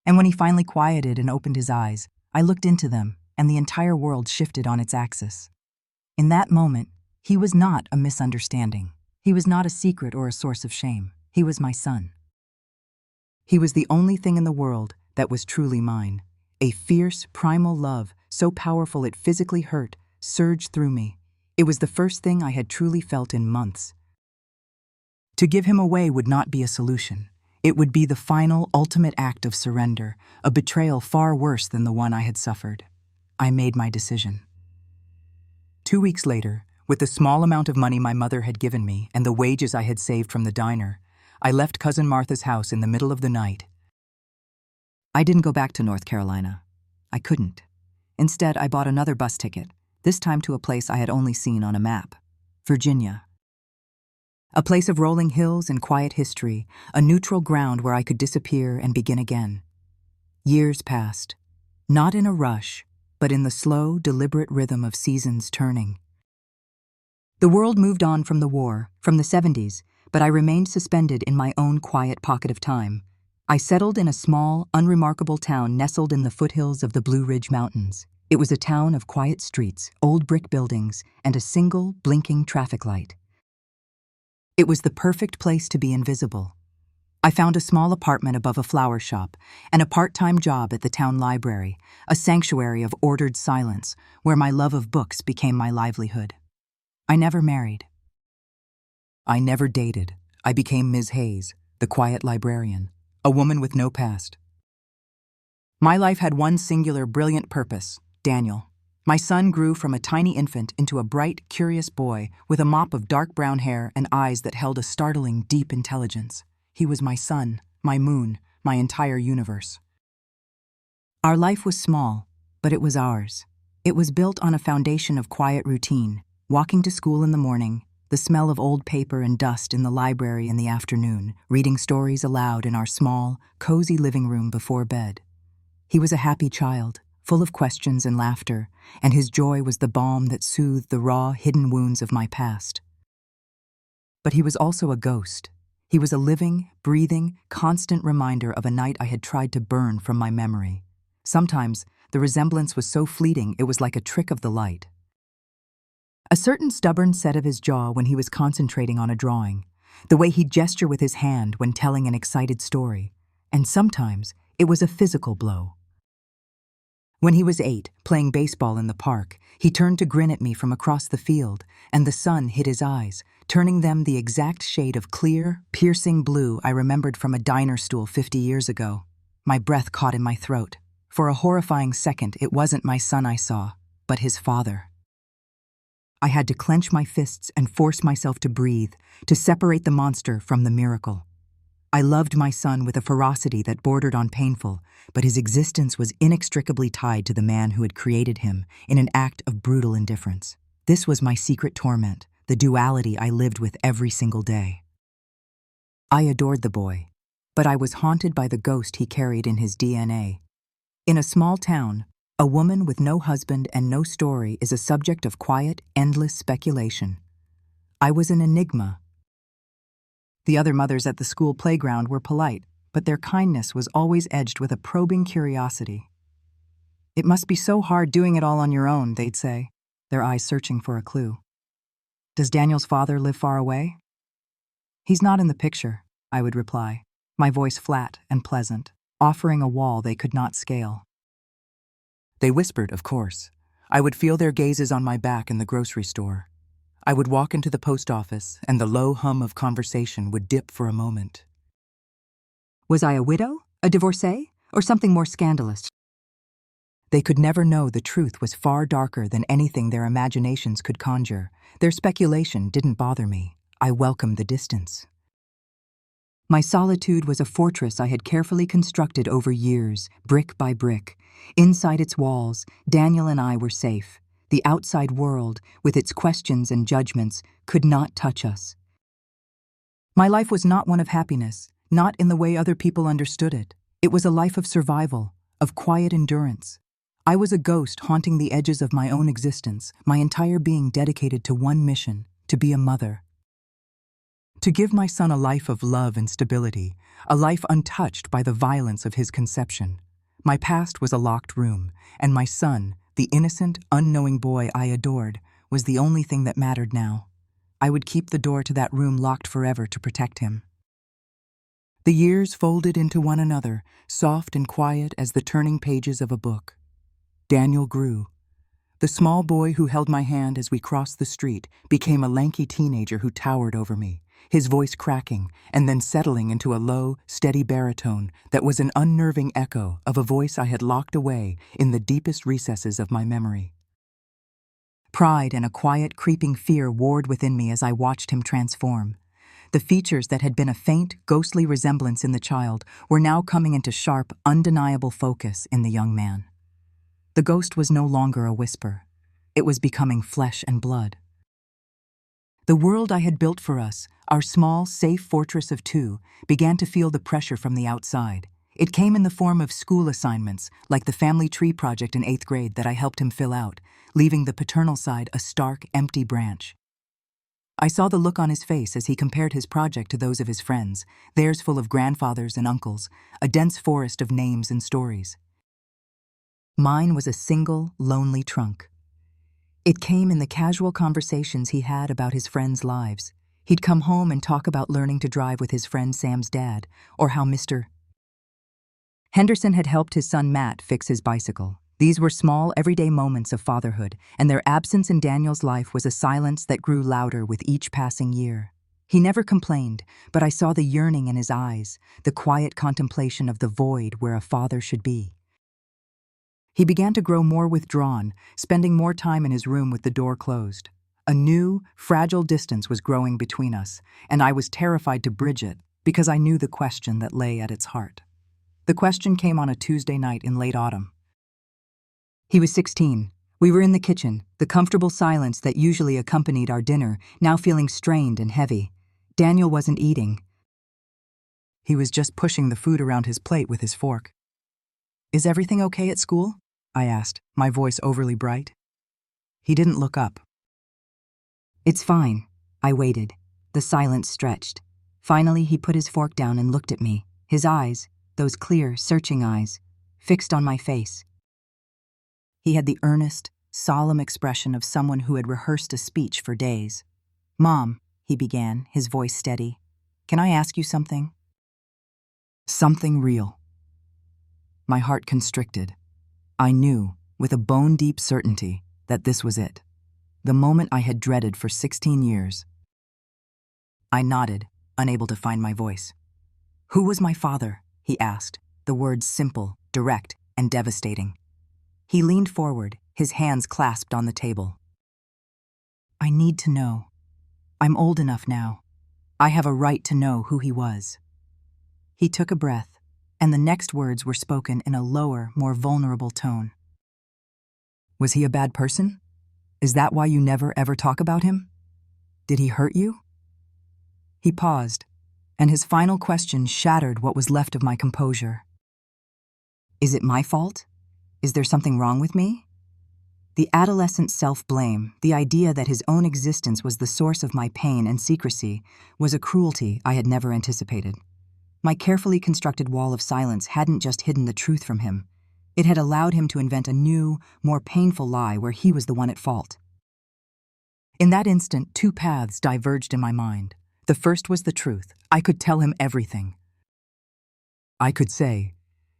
And when he finally quieted and opened his eyes, I looked into them, and the entire world shifted on its axis. In that moment, he was not a misunderstanding. He was not a secret or a source of shame. He was my son. He was the only thing in the world that was truly mine. A fierce, primal love, so powerful it physically hurt, surged through me. It was the first thing I had truly felt in months. To give him away would not be a solution. It would be the final, ultimate act of surrender, a betrayal far worse than the one I had suffered. I made my decision. 2 weeks later, with the small amount of money my mother had given me and the wages I had saved from the diner, I left Cousin Martha's house in the middle of the night. I didn't go back to North Carolina. I couldn't. Instead, I bought another bus ticket, this time to a place I had only seen on a map, Virginia. A place of rolling hills and quiet history, a neutral ground where I could disappear and begin again. Years passed, not in a rush, but in the slow, deliberate rhythm of seasons turning. The world moved on from the war, from the 70s, but I remained suspended in my own quiet pocket of time. I settled in a small, unremarkable town nestled in the foothills of the Blue Ridge Mountains. It was a town of quiet streets, old brick buildings, and a single, blinking traffic light. It was the perfect place to be invisible. I found a small apartment above a flower shop and a part-time job at the town library, a sanctuary of ordered silence where my love of books became my livelihood. I never married. I never dated. I became Ms. Hayes, the quiet librarian, a woman with no past. My life had one singular, brilliant purpose, Daniel. My son grew from a tiny infant into a bright, curious boy with a mop of dark brown hair and eyes that held a startling, deep intelligence. He was my sun, my moon, my entire universe. Our life was small, but it was ours. It was built on a foundation of quiet routine, walking to school in the morning, the smell of old paper and dust in the library in the afternoon, reading stories aloud in our small, cozy living room before bed. He was a happy child, full of questions and laughter, and his joy was the balm that soothed the raw, hidden wounds of my past. But he was also a ghost. He was a living, breathing, constant reminder of a night I had tried to burn from my memory. Sometimes, the resemblance was so fleeting it was like a trick of the light. A certain stubborn set of his jaw when he was concentrating on a drawing, the way he'd gesture with his hand when telling an excited story, and sometimes it was a physical blow. When he was 8, playing baseball in the park, he turned to grin at me from across the field, and the sun hit his eyes, turning them the exact shade of clear, piercing blue I remembered from a diner stool 50 years ago. My breath caught in my throat. For a horrifying second, it wasn't my son I saw, but his father. I had to clench my fists and force myself to breathe, to separate the monster from the miracle. I loved my son with a ferocity that bordered on painful, but his existence was inextricably tied to the man who had created him in an act of brutal indifference. This was my secret torment, the duality I lived with every single day. I adored the boy, but I was haunted by the ghost he carried in his DNA. In a small town, a woman with no husband and no story is a subject of quiet, endless speculation. I was an enigma. The other mothers at the school playground were polite, but their kindness was always edged with a probing curiosity. "It must be so hard doing it all on your own," they'd say, their eyes searching for a clue. "Does Daniel's father live far away?" "He's not in the picture," I would reply, my voice flat and pleasant, offering a wall they could not scale. They whispered, of course. I would feel their gazes on my back in the grocery store. I would walk into the post office, and the low hum of conversation would dip for a moment. Was I a widow, a divorcee, or something more scandalous? They could never know the truth was far darker than anything their imaginations could conjure. Their speculation didn't bother me. I welcomed the distance. My solitude was a fortress I had carefully constructed over years, brick by brick. Inside its walls, Daniel and I were safe. The outside world, with its questions and judgments, could not touch us. My life was not one of happiness, not in the way other people understood it. It was a life of survival, of quiet endurance. I was a ghost haunting the edges of my own existence, my entire being dedicated to one mission, to be a mother. To give my son a life of love and stability, a life untouched by the violence of his conception. My past was a locked room, and my son, the innocent, unknowing boy I adored, was the only thing that mattered now. I would keep the door to that room locked forever to protect him. The years folded into one another, soft and quiet as the turning pages of a book. Daniel grew. The small boy who held my hand as we crossed the street became a lanky teenager who towered over me, his voice cracking and then settling into a low, steady baritone that was an unnerving echo of a voice I had locked away in the deepest recesses of my memory. Pride and a quiet, creeping fear warred within me as I watched him transform. The features that had been a faint, ghostly resemblance in the child were now coming into sharp, undeniable focus in the young man. The ghost was no longer a whisper. It was becoming flesh and blood. The world I had built for us, our small, safe fortress of two, began to feel the pressure from the outside. It came in the form of school assignments, like the family tree project in 8th grade that I helped him fill out, leaving the paternal side a stark, empty branch. I saw the look on his face as he compared his project to those of his friends, theirs full of grandfathers and uncles, a dense forest of names and stories. Mine was a single, lonely trunk. It came in the casual conversations he had about his friends' lives. He'd come home and talk about learning to drive with his friend Sam's dad, or how Mr. Henderson had helped his son Matt fix his bicycle. These were small, everyday moments of fatherhood, and their absence in Daniel's life was a silence that grew louder with each passing year. He never complained, but I saw the yearning in his eyes, the quiet contemplation of the void where a father should be. He began to grow more withdrawn, spending more time in his room with the door closed. A new, fragile distance was growing between us, and I was terrified to bridge it because I knew the question that lay at its heart. The question came on a Tuesday night in late autumn. He was 16, We were in the kitchen, the comfortable silence that usually accompanied our dinner, now feeling strained and heavy. Daniel wasn't eating. He was just pushing the food around his plate with his fork. "Is everything okay at school?" I asked, my voice overly bright. He didn't look up. "It's fine." I waited. The silence stretched. Finally, he put his fork down and looked at me, his eyes, those clear, searching eyes, fixed on my face. He had the earnest, solemn expression of someone who had rehearsed a speech for days. "Mom," he began, his voice steady, "can I ask you something?" Something real. My heart constricted. I knew, with a bone-deep certainty, that this was it. The moment I had dreaded for 16 years. I nodded, unable to find my voice. "Who was my father?" he asked, the words simple, direct, and devastating. He leaned forward, his hands clasped on the table. "I need to know. I'm old enough now. I have a right to know who he was." He took a breath, and the next words were spoken in a lower, more vulnerable tone. "Was he a bad person? Is that why you never ever talk about him? Did he hurt you?" He paused, and his final question shattered what was left of my composure. "Is it my fault? Is there something wrong with me?" The adolescent self-blame, the idea that his own existence was the source of my pain and secrecy, was a cruelty I had never anticipated. My carefully constructed wall of silence hadn't just hidden the truth from him. It had allowed him to invent a new, more painful lie where he was the one at fault. In that instant, two paths diverged in my mind. The first was the truth. I could tell him everything. I could say,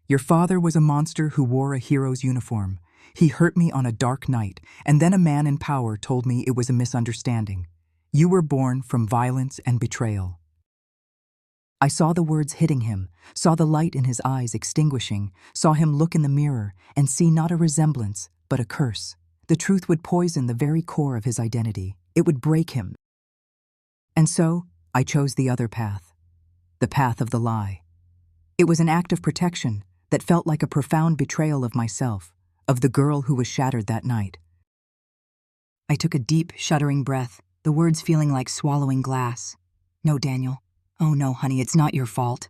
"Your father was a monster who wore a hero's uniform. He hurt me on a dark night, and then a man in power told me it was a misunderstanding. You were born from violence and betrayal." I saw the words hitting him, saw the light in his eyes extinguishing, saw him look in the mirror and see not a resemblance, but a curse. The truth would poison the very core of his identity. It would break him. And so, I chose the other path, the path of the lie. It was an act of protection that felt like a profound betrayal of myself, of the girl who was shattered that night. I took a deep, shuddering breath, the words feeling like swallowing glass. "No, Daniel. Oh no, honey, it's not your fault."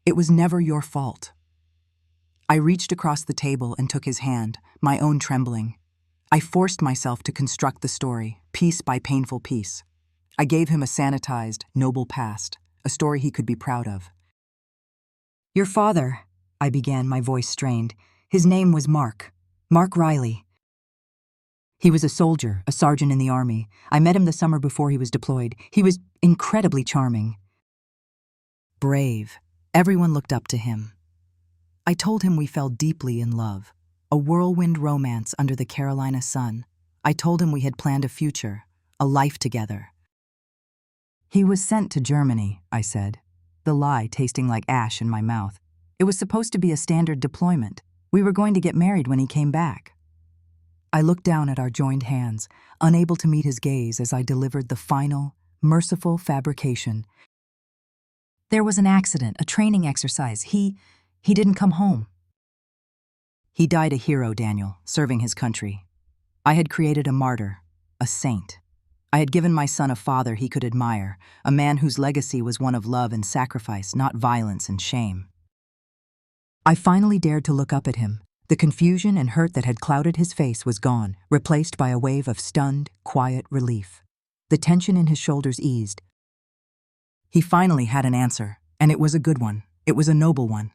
It was never your fault. I reached across the table and took his hand, my own trembling. I forced myself to construct the story, piece by painful piece. I gave him a sanitized, noble past, a story he could be proud of. "Your father," I began, my voice strained. "His name was Mark Riley. He was a soldier, a sergeant in the army. I met him the summer before he was deployed. He was incredibly charming. Brave. Everyone looked up to him. I told him we fell deeply in love, a whirlwind romance under the Carolina sun. I told him we had planned a future, a life together." "He was sent to Germany," I said, the lie tasting like ash in my mouth. "It was supposed to be a standard deployment. We were going to get married when he came back." I looked down at our joined hands, unable to meet his gaze as I delivered the final, merciful fabrication. "There was an accident, a training exercise. He didn't come home." "He died a hero, Daniel, serving his country. I had created a martyr, a saint. I had given my son a father he could admire, a man whose legacy was one of love and sacrifice, not violence and shame." I finally dared to look up at him. The confusion and hurt that had clouded his face was gone, replaced by a wave of stunned, quiet relief. The tension in his shoulders eased. He finally had an answer, and it was a good one. It was a noble one.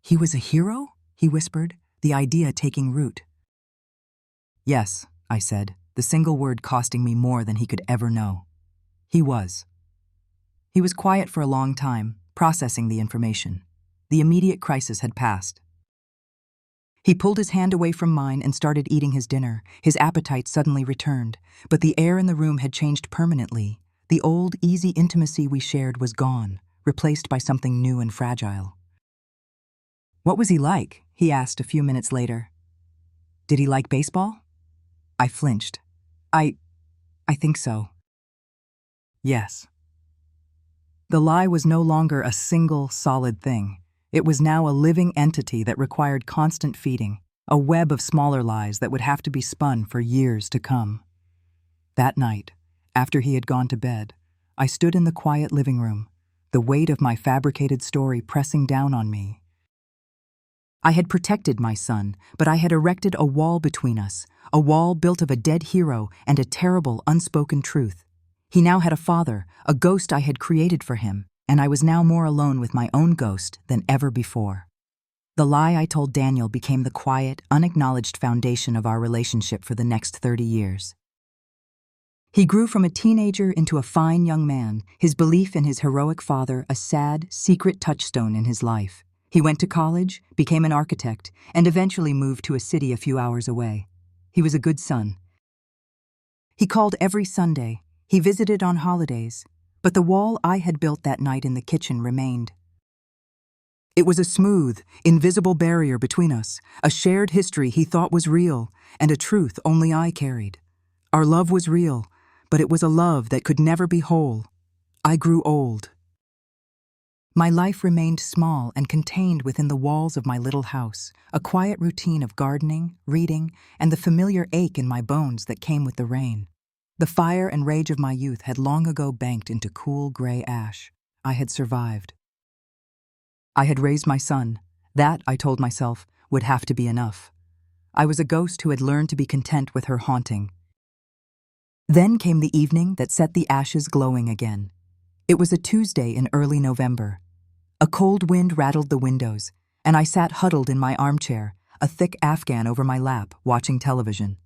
"He was a hero?" he whispered, the idea taking root. "Yes," I said, the single word costing me more than he could ever know. "He was." He was quiet for a long time, processing the information. The immediate crisis had passed. He pulled his hand away from mine and started eating his dinner. His appetite suddenly returned, but the air in the room had changed permanently. The old, easy intimacy we shared was gone, replaced by something new and fragile. "What was he like?" he asked a few minutes later. "Did he like baseball?" I flinched. I think so." "Yes." The lie was no longer a single, solid thing. It was now a living entity that required constant feeding, a web of smaller lies that would have to be spun for years to come. That night, after he had gone to bed, I stood in the quiet living room, the weight of my fabricated story pressing down on me. I had protected my son, but I had erected a wall between us, a wall built of a dead hero and a terrible, unspoken truth. He now had a father, a ghost I had created for him, and I was now more alone with my own ghost than ever before. The lie I told Daniel became the quiet, unacknowledged foundation of our relationship for the next 30 years. He grew from a teenager into a fine young man, his belief in his heroic father a sad, secret touchstone in his life. He went to college, became an architect, and eventually moved to a city a few hours away. He was a good son. He called every Sunday. He visited on holidays. But the wall I had built that night in the kitchen remained. It was a smooth, invisible barrier between us, a shared history he thought was real, and a truth only I carried. Our love was real, but it was a love that could never be whole. I grew old. My life remained small and contained within the walls of my little house, a quiet routine of gardening, reading, and the familiar ache in my bones that came with the rain. The fire and rage of my youth had long ago banked into cool gray ash. I had survived. I had raised my son. That, I told myself, would have to be enough. I was a ghost who had learned to be content with her haunting. Then came the evening that set the ashes glowing again. It was a Tuesday in early November. A cold wind rattled the windows, and I sat huddled in my armchair, a thick Afghan over my lap, watching television.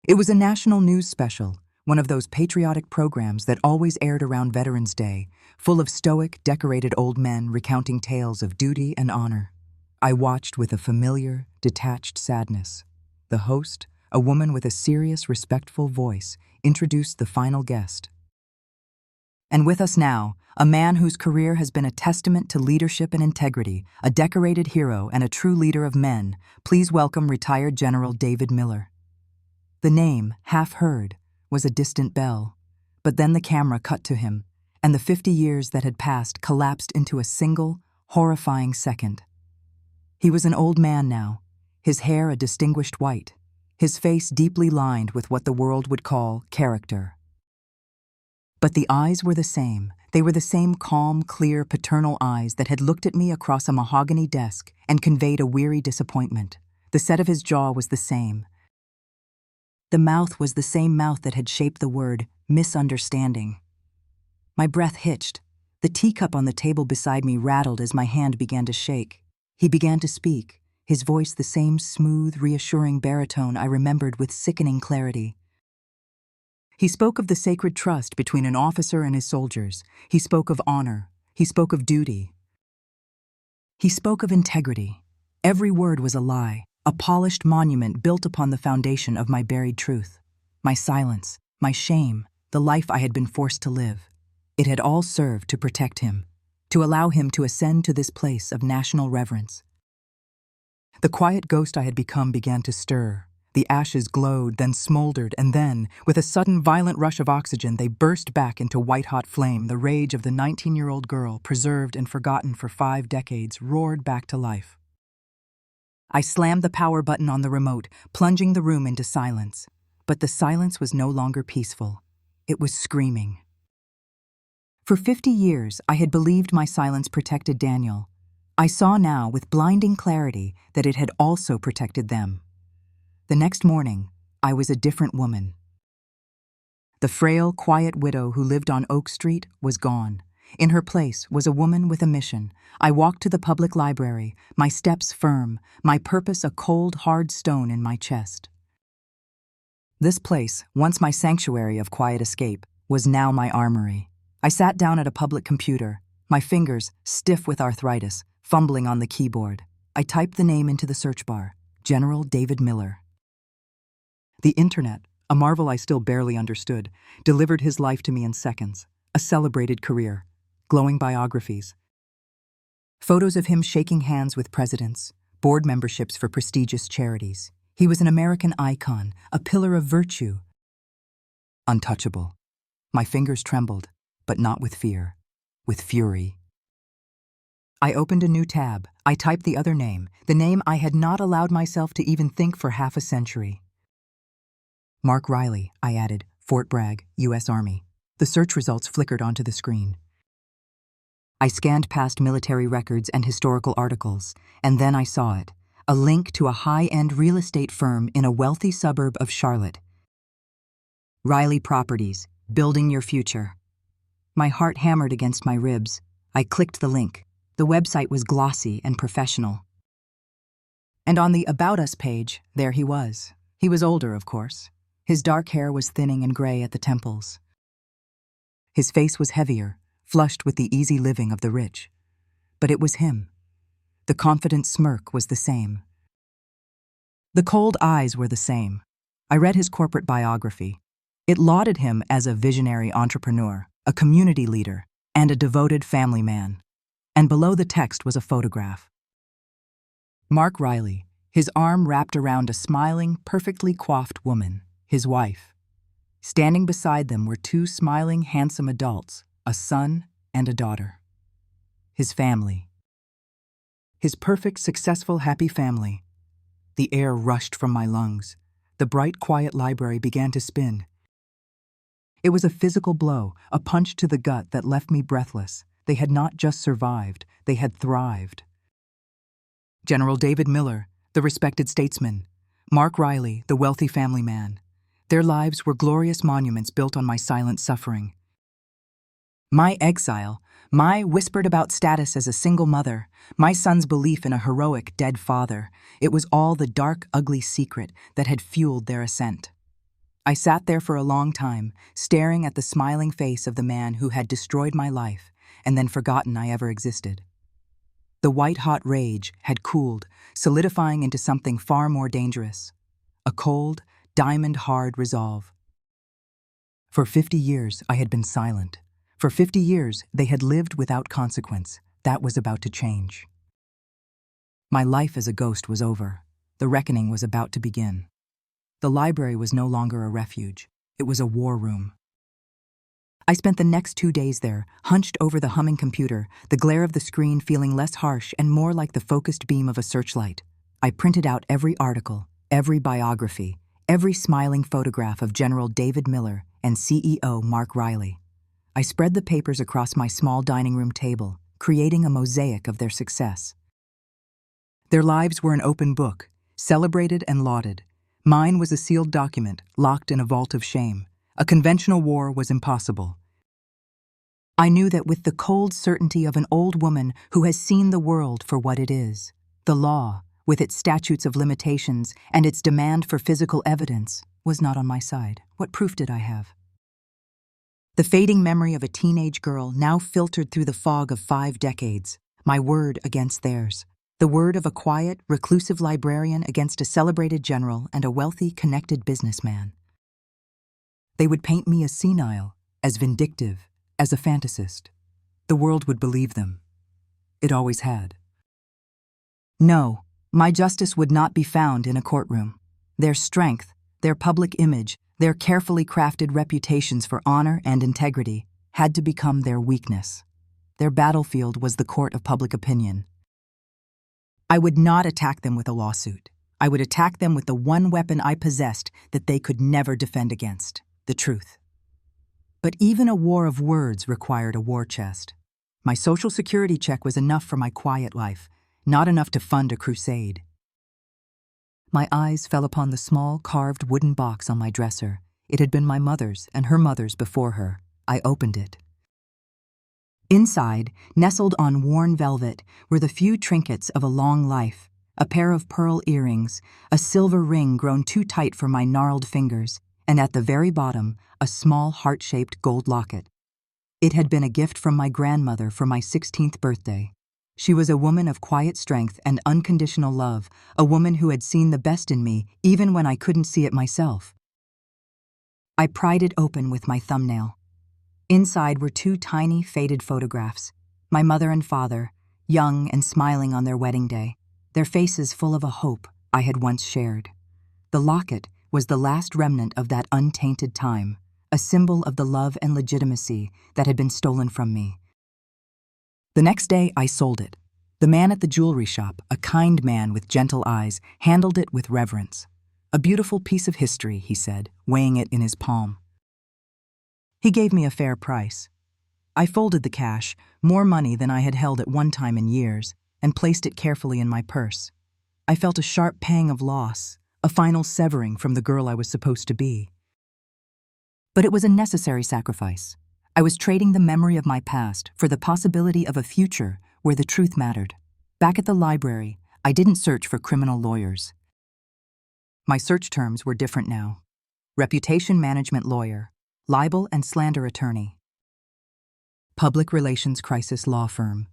It was a national news special, one of those patriotic programs that always aired around Veterans Day, full of stoic, decorated old men recounting tales of duty and honor. I watched with a familiar, detached sadness. The host, a woman with a serious, respectful voice, introduced the final guest. And with us now, a man whose career has been a testament to leadership and integrity, a decorated hero and a true leader of men. Please welcome retired General David Miller. The name, half heard, was a distant bell, but then the camera cut to him, and the 50 years that had passed collapsed into a single, horrifying second. He was an old man now, his hair a distinguished white, his face deeply lined with what the world would call character. But the eyes were the same. They were the same calm, clear, paternal eyes that had looked at me across a mahogany desk and conveyed a weary disappointment. The set of his jaw was the same. The mouth was the same mouth that had shaped the word misunderstanding. My breath hitched. The teacup on the table beside me rattled as my hand began to shake. He began to speak, his voice the same smooth, reassuring baritone I remembered with sickening clarity. He spoke of the sacred trust between an officer and his soldiers. He spoke of honor. He spoke of duty. He spoke of integrity. Every word was a lie, a polished monument built upon the foundation of my buried truth. My silence, my shame, the life I had been forced to live. It had all served to protect him, to allow him to ascend to this place of national reverence. The quiet ghost I had become began to stir. The ashes glowed, then smoldered, and then, with a sudden violent rush of oxygen, they burst back into white-hot flame. The rage of the 19-year-old girl, preserved and forgotten for 5 decades, roared back to life. I slammed the power button on the remote, plunging the room into silence. But the silence was no longer peaceful. It was screaming. For 50 years, I had believed my silence protected Daniel. I saw now, with blinding clarity, that it had also protected them. The next morning, I was a different woman. The frail, quiet widow who lived on Oak Street was gone. In her place was a woman with a mission. I walked to the public library, my steps firm, my purpose a cold, hard stone in my chest. This place, once my sanctuary of quiet escape, was now my armory. I sat down at a public computer, my fingers stiff with arthritis, fumbling on the keyboard. I typed the name into the search bar, General David Miller. The internet, a marvel I still barely understood, delivered his life to me in seconds. A celebrated career, glowing biographies, photos of him shaking hands with presidents, board memberships for prestigious charities. He was an American icon, a pillar of virtue. Untouchable. My fingers trembled, but not with fear, with fury. I opened a new tab. I typed the other name, the name I had not allowed myself to even think for half a century. Mark Riley, I added, Fort Bragg, U.S. Army. The search results flickered onto the screen. I scanned past military records and historical articles, and then I saw it, a link to a high-end real estate firm in a wealthy suburb of Charlotte. Riley Properties, building your future. My heart hammered against my ribs. I clicked the link. The website was glossy and professional. And on the About Us page, there he was. He was older, of course. His dark hair was thinning and gray at the temples. His face was heavier, flushed with the easy living of the rich. But it was him. The confident smirk was the same. The cold eyes were the same. I read his corporate biography. It lauded him as a visionary entrepreneur, a community leader, and a devoted family man. And below the text was a photograph. Mark Riley, his arm wrapped around a smiling, perfectly coiffed woman, his wife. Standing beside them were two smiling, handsome adults, a son and a daughter. His family. His perfect, successful, happy family. The air rushed from my lungs. The bright, quiet library began to spin. It was a physical blow, a punch to the gut that left me breathless. They had not just survived, they had thrived. General David Miller, the respected statesman. Mark Riley, the wealthy family man. Their lives were glorious monuments built on my silent suffering. My exile, my whispered about status as a single mother, my son's belief in a heroic dead father, it was all the dark, ugly secret that had fueled their ascent. I sat there for a long time, staring at the smiling face of the man who had destroyed my life and then forgotten I ever existed. The white-hot rage had cooled, solidifying into something far more dangerous. A cold, diamond-hard resolve. For 50 years, I had been silent. For 50 years, they had lived without consequence. That was about to change. My life as a ghost was over. The reckoning was about to begin. The library was no longer a refuge. It was a war room. I spent the next 2 days there, hunched over the humming computer, the glare of the screen feeling less harsh and more like the focused beam of a searchlight. I printed out every article, every biography, every smiling photograph of General David Miller and CEO Mark Riley. I spread the papers across my small dining room table, creating a mosaic of their success. Their lives were an open book, celebrated and lauded. Mine was a sealed document, locked in a vault of shame. A conventional war was impossible. I knew that with the cold certainty of an old woman who has seen the world for what it is, the law, with its statutes of limitations and its demand for physical evidence, was not on my side. What proof did I have? The fading memory of a teenage girl now filtered through the fog of 5 decades, my word against theirs. The word of a quiet, reclusive librarian against a celebrated general and a wealthy, connected businessman. They would paint me as senile, as vindictive, as a fantasist. The world would believe them. It always had. No, my justice would not be found in a courtroom. Their strength, their public image, their carefully crafted reputations for honor and integrity had to become their weakness. Their battlefield was the court of public opinion. I would not attack them with a lawsuit. I would attack them with the one weapon I possessed that they could never defend against. The truth. But even a war of words required a war chest. My social security check was enough for my quiet life, not enough to fund a crusade. My eyes fell upon the small, carved wooden box on my dresser. It had been my mother's and her mother's before her. I opened it. Inside, nestled on worn velvet, were the few trinkets of a long life, a pair of pearl earrings, a silver ring grown too tight for my gnarled fingers, and at the very bottom, a small heart-shaped gold locket. It had been a gift from my grandmother for my 16th birthday. She was a woman of quiet strength and unconditional love, a woman who had seen the best in me even when I couldn't see it myself. I pried it open with my thumbnail. Inside were 2 tiny, faded photographs, my mother and father, young and smiling on their wedding day, their faces full of a hope I had once shared. The locket was the last remnant of that untainted time, a symbol of the love and legitimacy that had been stolen from me. The next day, I sold it. The man at the jewelry shop, a kind man with gentle eyes, handled it with reverence. "A beautiful piece of history," he said, weighing it in his palm. He gave me a fair price. I folded the cash, more money than I had held at one time in years, and placed it carefully in my purse. I felt a sharp pang of loss, a final severing from the girl I was supposed to be. But it was a necessary sacrifice. I was trading the memory of my past for the possibility of a future where the truth mattered. Back at the library, I didn't search for criminal lawyers. My search terms were different now. Reputation management lawyer, libel and slander attorney, public relations crisis law firm.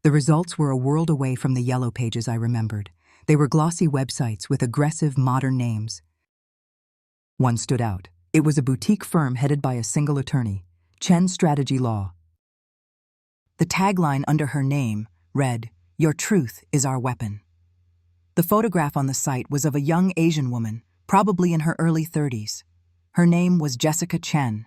The results were a world away from the yellow pages I remembered. They were glossy websites with aggressive modern names. One stood out. It was a boutique firm headed by a single attorney, Chen Strategy Law. The tagline under her name read, "Your truth is our weapon." The photograph on the site was of a young Asian woman, probably in her early 30s. Her name was Jessica Chen.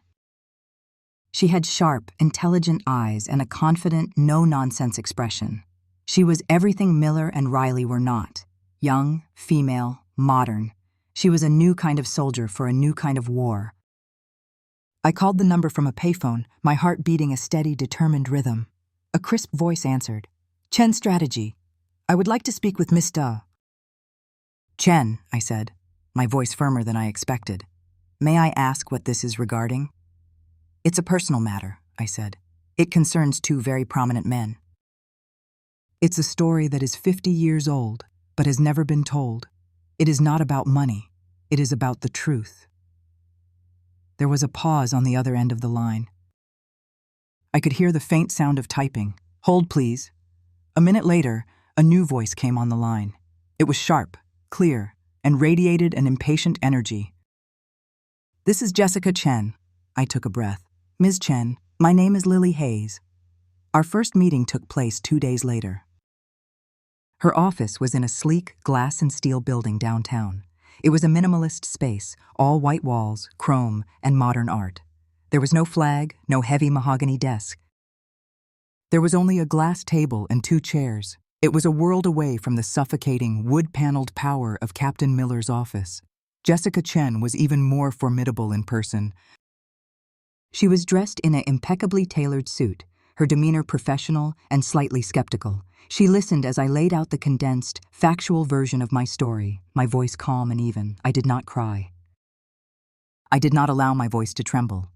She had sharp, intelligent eyes and a confident, no-nonsense expression. She was everything Miller and Riley were not. Young, female, modern. She was a new kind of soldier for a new kind of war. I called the number from a payphone, my heart beating a steady, determined rhythm. A crisp voice answered. "Chen Strategy. I would like to speak with Miss Da." "Chen," I said, my voice firmer than I expected. "May I ask what this is regarding?" "It's a personal matter," I said. "It concerns two very prominent men." "It's a story that is 50 years old, but has never been told. It is not about money. It is about the truth." There was a pause on the other end of the line. I could hear the faint sound of typing. "Hold, please." A minute later, a new voice came on the line. It was sharp, clear, and radiated an impatient energy. "This is Jessica Chen." I took a breath. "Ms. Chen, my name is Lily Hayes." Our first meeting took place 2 days later. Her office was in a sleek glass and steel building downtown. It was a minimalist space, all white walls, chrome, and modern art. There was no flag, no heavy mahogany desk. There was only a glass table and 2 chairs. It was a world away from the suffocating, wood-paneled power of Captain Miller's office. Jessica Chen was even more formidable in person. She was dressed in an impeccably tailored suit, her demeanor professional and slightly skeptical. She listened as I laid out the condensed, factual version of my story, my voice calm and even. I did not cry. I did not allow my voice to tremble.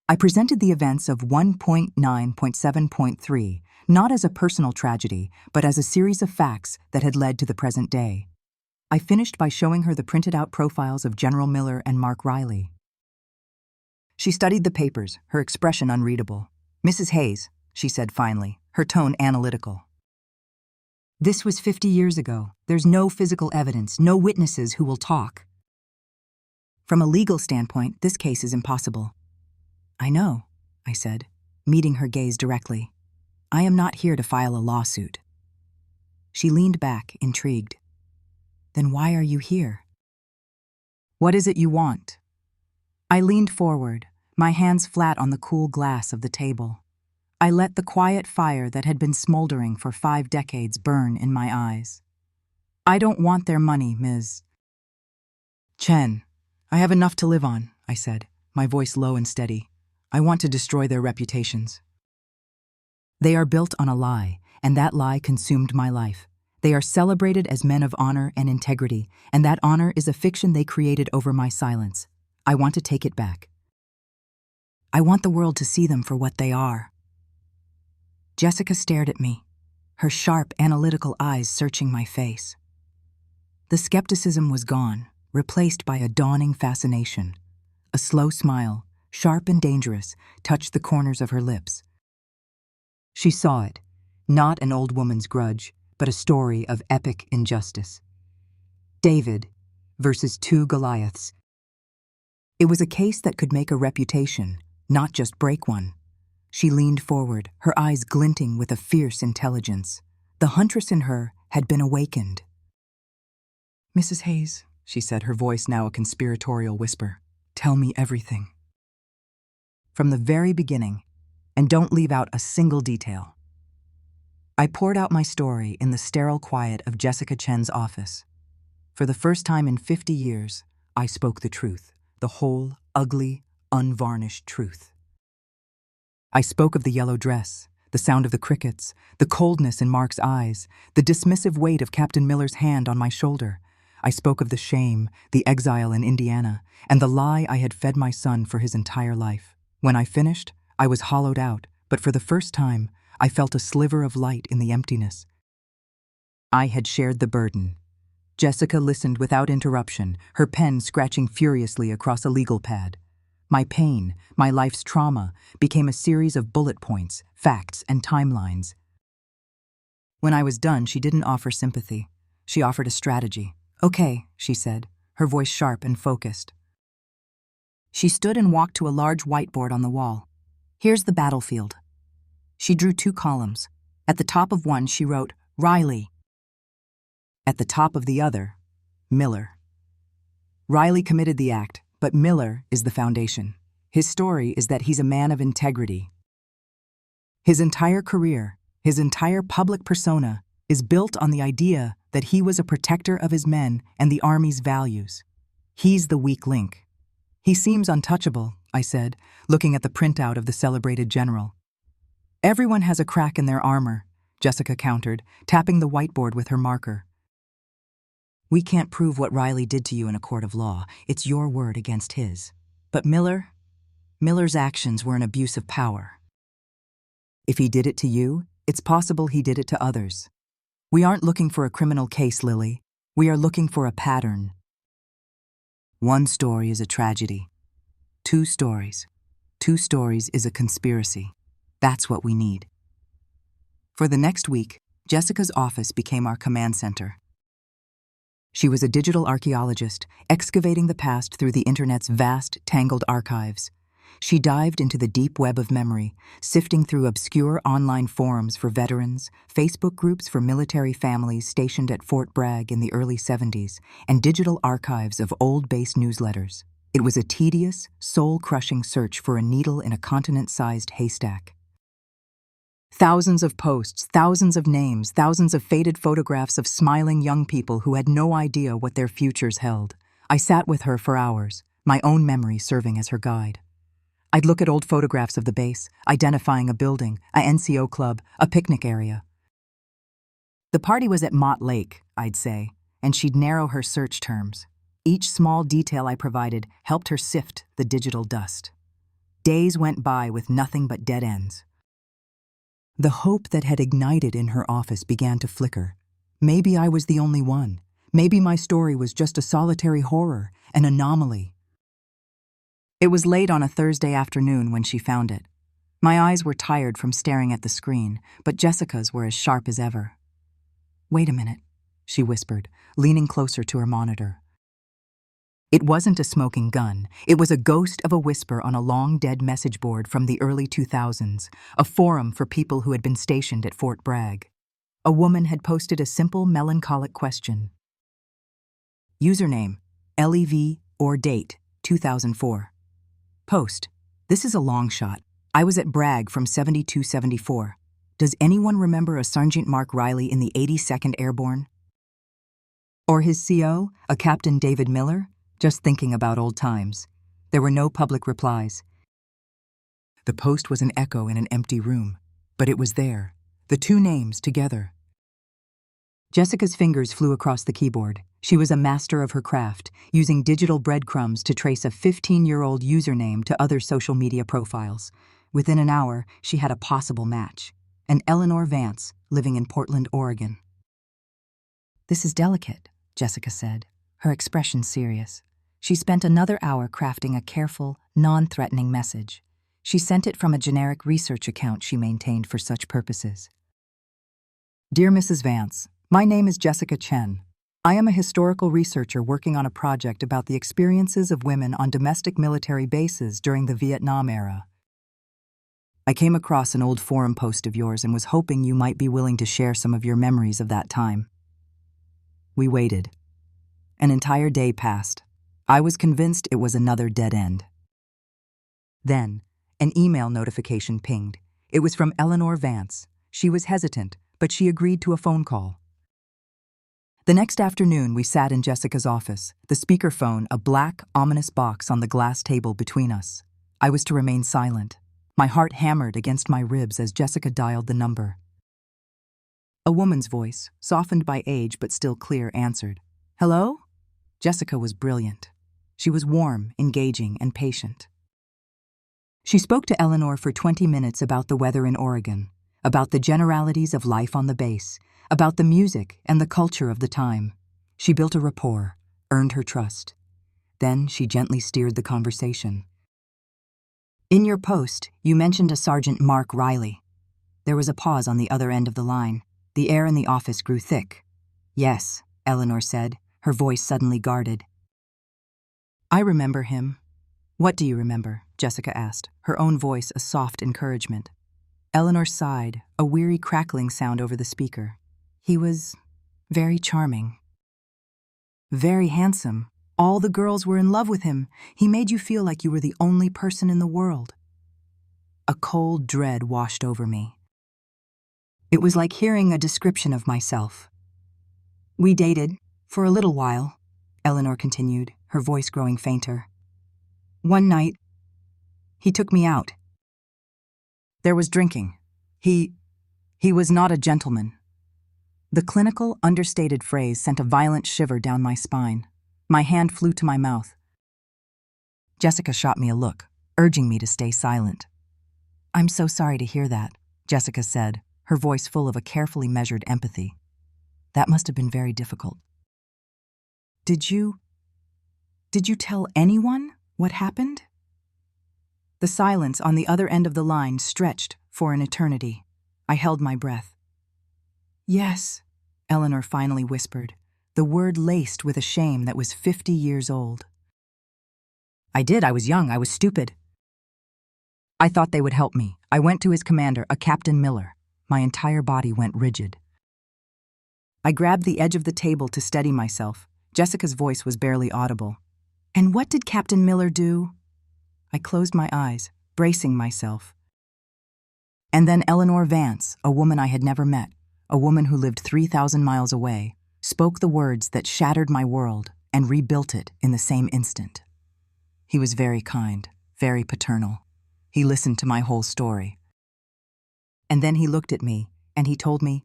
I presented the events of 1.9.7.3, not as a personal tragedy, but as a series of facts that had led to the present day. I finished by showing her the printed-out profiles of General Miller and Mark Riley. She studied the papers, her expression unreadable. "Mrs. Hayes," she said finally, her tone analytical. "This was 50 years ago. There's no physical evidence, no witnesses who will talk. From a legal standpoint, this case is impossible." "I know," I said, meeting her gaze directly. "I am not here to file a lawsuit." She leaned back, intrigued. "Then why are you here?" "What is it you want?" I leaned forward, my hands flat on the cool glass of the table. I let the quiet fire that had been smoldering for 5 decades burn in my eyes. "I don't want their money, Ms. Chen. I have enough to live on," I said, my voice low and steady. "I want to destroy their reputations. They are built on a lie, and that lie consumed my life. They are celebrated as men of honor and integrity, and that honor is a fiction they created over my silence. I want to take it back. I want the world to see them for what they are." Jessica stared at me, her sharp, analytical eyes searching my face. The skepticism was gone, replaced by a dawning fascination. A slow smile, sharp and dangerous, touched the corners of her lips. She saw it, not an old woman's grudge, but a story of epic injustice. David versus 2 Goliaths. It was a case that could make a reputation, not just break one. She leaned forward, her eyes glinting with a fierce intelligence. The huntress in her had been awakened. "Mrs. Hayes," she said, her voice now a conspiratorial whisper, "tell me everything. From the very beginning, and don't leave out a single detail." I poured out my story in the sterile quiet of Jessica Chen's office. For the first time in 50 years, I spoke the truth, the whole, ugly, unvarnished truth. I spoke of the yellow dress, the sound of the crickets, the coldness in Mark's eyes, the dismissive weight of Captain Miller's hand on my shoulder. I spoke of the shame, the exile in Indiana, and the lie I had fed my son for his entire life. When I finished, I was hollowed out, but for the first time, I felt a sliver of light in the emptiness. I had shared the burden. Jessica listened without interruption, her pen scratching furiously across a legal pad. My pain, my life's trauma, became a series of bullet points, facts, and timelines. When I was done, she didn't offer sympathy. She offered a strategy. "Okay," she said, her voice sharp and focused. She stood and walked to a large whiteboard on the wall. "Here's the battlefield." She drew 2 columns. At the top of one, she wrote, "Riley." At the top of the other, "Miller." Riley committed the act, but Miller is the foundation. His story is that he's a man of integrity. His entire career, his entire public persona, is built on the idea that he was a protector of his men and the Army's values. He's the weak link. "He seems untouchable," I said, looking at the printout of the celebrated general. "Everyone has a crack in their armor," Jessica countered, tapping the whiteboard with her marker. "We can't prove what Riley did to you in a court of law. It's your word against his. But Miller's actions were an abuse of power. If he did it to you, it's possible he did it to others. We aren't looking for a criminal case, Lily. We are looking for a pattern. One story is a tragedy. 2 stories. 2 stories is a conspiracy. That's what we need." For the next week, Jessica's office became our command center. She was a digital archaeologist, excavating the past through the internet's vast, tangled archives. She dived into the deep web of memory, sifting through obscure online forums for veterans, Facebook groups for military families stationed at Fort Bragg in the early 70s, and digital archives of old base newsletters. It was a tedious, soul-crushing search for a needle in a continent-sized haystack. Thousands of posts, thousands of names, thousands of faded photographs of smiling young people who had no idea what their futures held. I sat with her for hours, my own memory serving as her guide. I'd look at old photographs of the base, identifying a building, a NCO club, a picnic area. "The party was at Mott Lake," I'd say, and she'd narrow her search terms. Each small detail I provided helped her sift the digital dust. Days went by with nothing but dead ends. The hope that had ignited in her office began to flicker. Maybe I was the only one. Maybe my story was just a solitary horror, an anomaly. It was late on a Thursday afternoon when she found it. My eyes were tired from staring at the screen, but Jessica's were as sharp as ever. "Wait a minute," she whispered, leaning closer to her monitor. It wasn't a smoking gun. It was a ghost of a whisper on a long-dead message board from the early 2000s, a forum for people who had been stationed at Fort Bragg. A woman had posted a simple, melancholic question. Username, LEV or date, 2004. Post, this is a long shot. I was at Bragg from 72-74. Does anyone remember a Sergeant Mark Riley in the 82nd Airborne? Or his CO, a Captain David Miller? Just thinking about old times. There were no public replies. The post was an echo in an empty room, but it was there, the 2 names together. Jessica's fingers flew across the keyboard. She was a master of her craft, using digital breadcrumbs to trace a 15-year-old username to other social media profiles. Within an hour, she had a possible match, an Eleanor Vance living in Portland, Oregon. "This is delicate," Jessica said, her expression serious. She spent another hour crafting a careful, non-threatening message. She sent it from a generic research account she maintained for such purposes. "Dear Mrs. Vance, my name is Jessica Chen. I am a historical researcher working on a project about the experiences of women on domestic military bases during the Vietnam era. I came across an old forum post of yours and was hoping you might be willing to share some of your memories of that time." We waited. An entire day passed. I was convinced it was another dead end. Then, an email notification pinged. It was from Eleanor Vance. She was hesitant, but she agreed to a phone call. The next afternoon, we sat in Jessica's office, the speakerphone a black, ominous box on the glass table between us. I was to remain silent. My heart hammered against my ribs as Jessica dialed the number. A woman's voice, softened by age but still clear, answered. "Hello?" Jessica was brilliant. She was warm, engaging, and patient. She spoke to Eleanor for 20 minutes about the weather in Oregon, about the generalities of life on the base, about the music and the culture of the time. She built a rapport, earned her trust. Then she gently steered the conversation. "In your post, you mentioned a Sergeant Mark Riley." There was a pause on the other end of the line. The air in the office grew thick. "Yes," Eleanor said, her voice suddenly guarded. "I remember him." "What do you remember?" Jessica asked, her own voice a soft encouragement. Eleanor sighed, a weary crackling sound over the speaker. "He was very charming. Very handsome. All the girls were in love with him. He made you feel like you were the only person in the world." A cold dread washed over me. It was like hearing a description of myself. "We dated, for a little while," Eleanor continued, her voice growing fainter. "One night, he took me out. There was drinking. He was not a gentleman." The clinical, understated phrase sent a violent shiver down my spine. My hand flew to my mouth. Jessica shot me a look, urging me to stay silent. "I'm so sorry to hear that," Jessica said, her voice full of a carefully measured empathy. "That must have been very difficult." Did you tell anyone what happened?" The silence on the other end of the line stretched for an eternity. I held my breath. "Yes," Eleanor finally whispered, the word laced with a shame that was 50 years old. "I did. I was young. I was stupid. I thought they would help me. I went to his commander, a Captain Miller. My entire body went rigid. I grabbed the edge of the table to steady myself. Jessica's voice was barely audible. "And what did Captain Miller do?" I closed my eyes, bracing myself. And then Eleanor Vance, a woman I had never met, a woman who lived 3,000 miles away, spoke the words that shattered my world and rebuilt it in the same instant. He was very kind, very paternal. He listened to my whole story. And then he looked at me, and he told me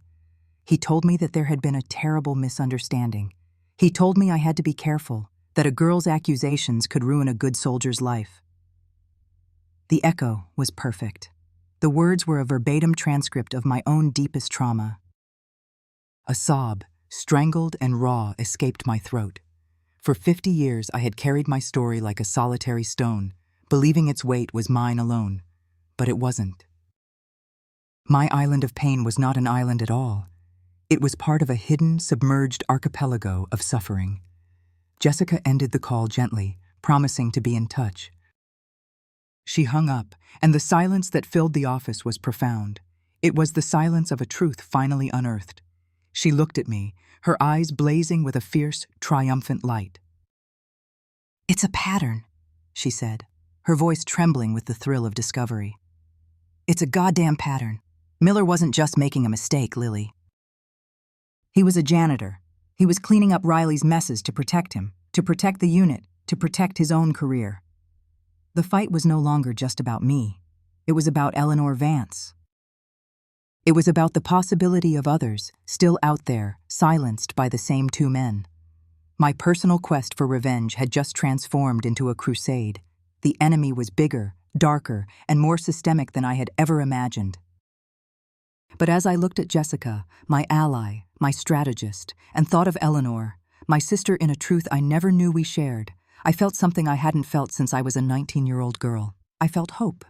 that there had been a terrible misunderstanding. He told me I had to be careful, that a girl's accusations could ruin a good soldier's life. The echo was perfect. The words were a verbatim transcript of my own deepest trauma. A sob, strangled and raw, escaped my throat. For 50 years I had carried my story like a solitary stone, believing its weight was mine alone. But it wasn't. My island of pain was not an island at all. It was part of a hidden, submerged archipelago of suffering. Jessica ended the call gently, promising to be in touch. She hung up, and the silence that filled the office was profound. It was the silence of a truth finally unearthed. She looked at me, her eyes blazing with a fierce, triumphant light. "It's a pattern," she said, her voice trembling with the thrill of discovery. "It's a goddamn pattern. Miller wasn't just making a mistake, Lily. He was a janitor. He was cleaning up Riley's messes to protect him, to protect the unit, to protect his own career. The fight was no longer just about me. It was about Eleanor Vance. It was about the possibility of others, still out there, silenced by the same two men. My personal quest for revenge had just transformed into a crusade. The enemy was bigger, darker, and more systemic than I had ever imagined. But as I looked at Jessica, my ally, my strategist, and thought of Eleanor, my sister in a truth I never knew we shared, I felt something I hadn't felt since I was a 19-year-old girl. I felt hope.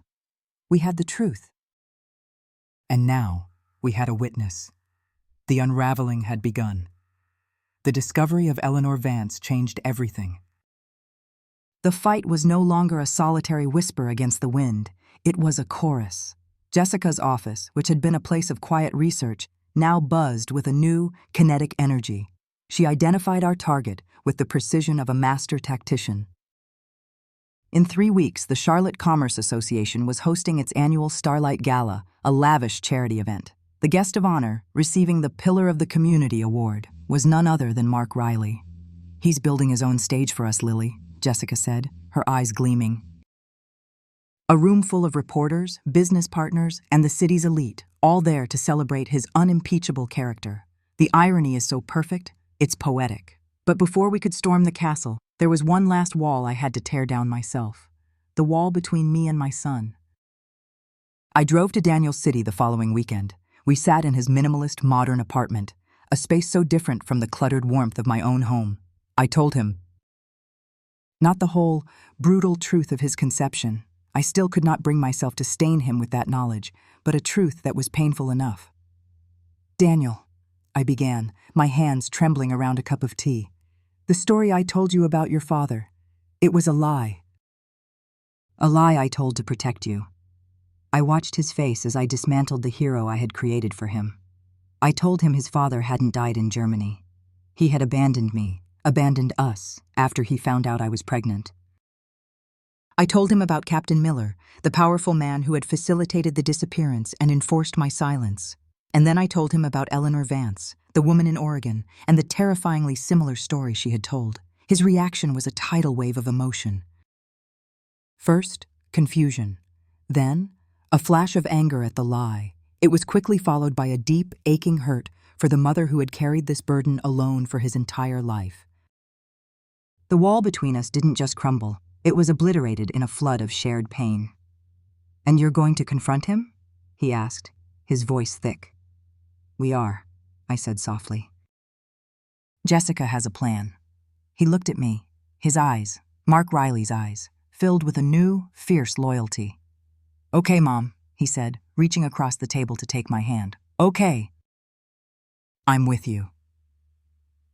We had the truth. And now, we had a witness. The unraveling had begun. The discovery of Eleanor Vance changed everything. The fight was no longer a solitary whisper against the wind. It was a chorus. Jessica's office, which had been a place of quiet research, now buzzed with a new, kinetic energy. She identified our target with the precision of a master tactician. In 3 weeks, the Charlotte Commerce Association was hosting its annual Starlight Gala, a lavish charity event. The guest of honor, receiving the Pillar of the Community award, was none other than Mark Riley. "He's building his own stage for us, Lily," Jessica said, her eyes gleaming. A room full of reporters, business partners, and the city's elite, all there to celebrate his unimpeachable character. The irony is so perfect, it's poetic. But before we could storm the castle, there was one last wall I had to tear down myself. The wall between me and my son. I drove to Daniel's city the following weekend. We sat in his minimalist, modern apartment, a space so different from the cluttered warmth of my own home. I told him, not the whole, brutal truth of his conception. I still could not bring myself to stain him with that knowledge, but a truth that was painful enough. "Daniel," I began, my hands trembling around a cup of tea. "The story I told you about your father, it was a lie. A lie I told to protect you." I watched his face as I dismantled the hero I had created for him. I told him his father hadn't died in Germany. He had abandoned me, abandoned us, after he found out I was pregnant. I told him about Captain Miller, the powerful man who had facilitated the disappearance and enforced my silence. And then I told him about Eleanor Vance, the woman in Oregon, and the terrifyingly similar story she had told. His reaction was a tidal wave of emotion. First, confusion. Then, a flash of anger at the lie. It was quickly followed by a deep, aching hurt for the mother who had carried this burden alone for his entire life. The wall between us didn't just crumble. It was obliterated in a flood of shared pain. "And you're going to confront him?" he asked, his voice thick. "We are," I said softly. "Jessica has a plan." He looked at me, his eyes, Mark Riley's eyes, filled with a new, fierce loyalty. "Okay, Mom," he said, reaching across the table to take my hand. "Okay. I'm with you."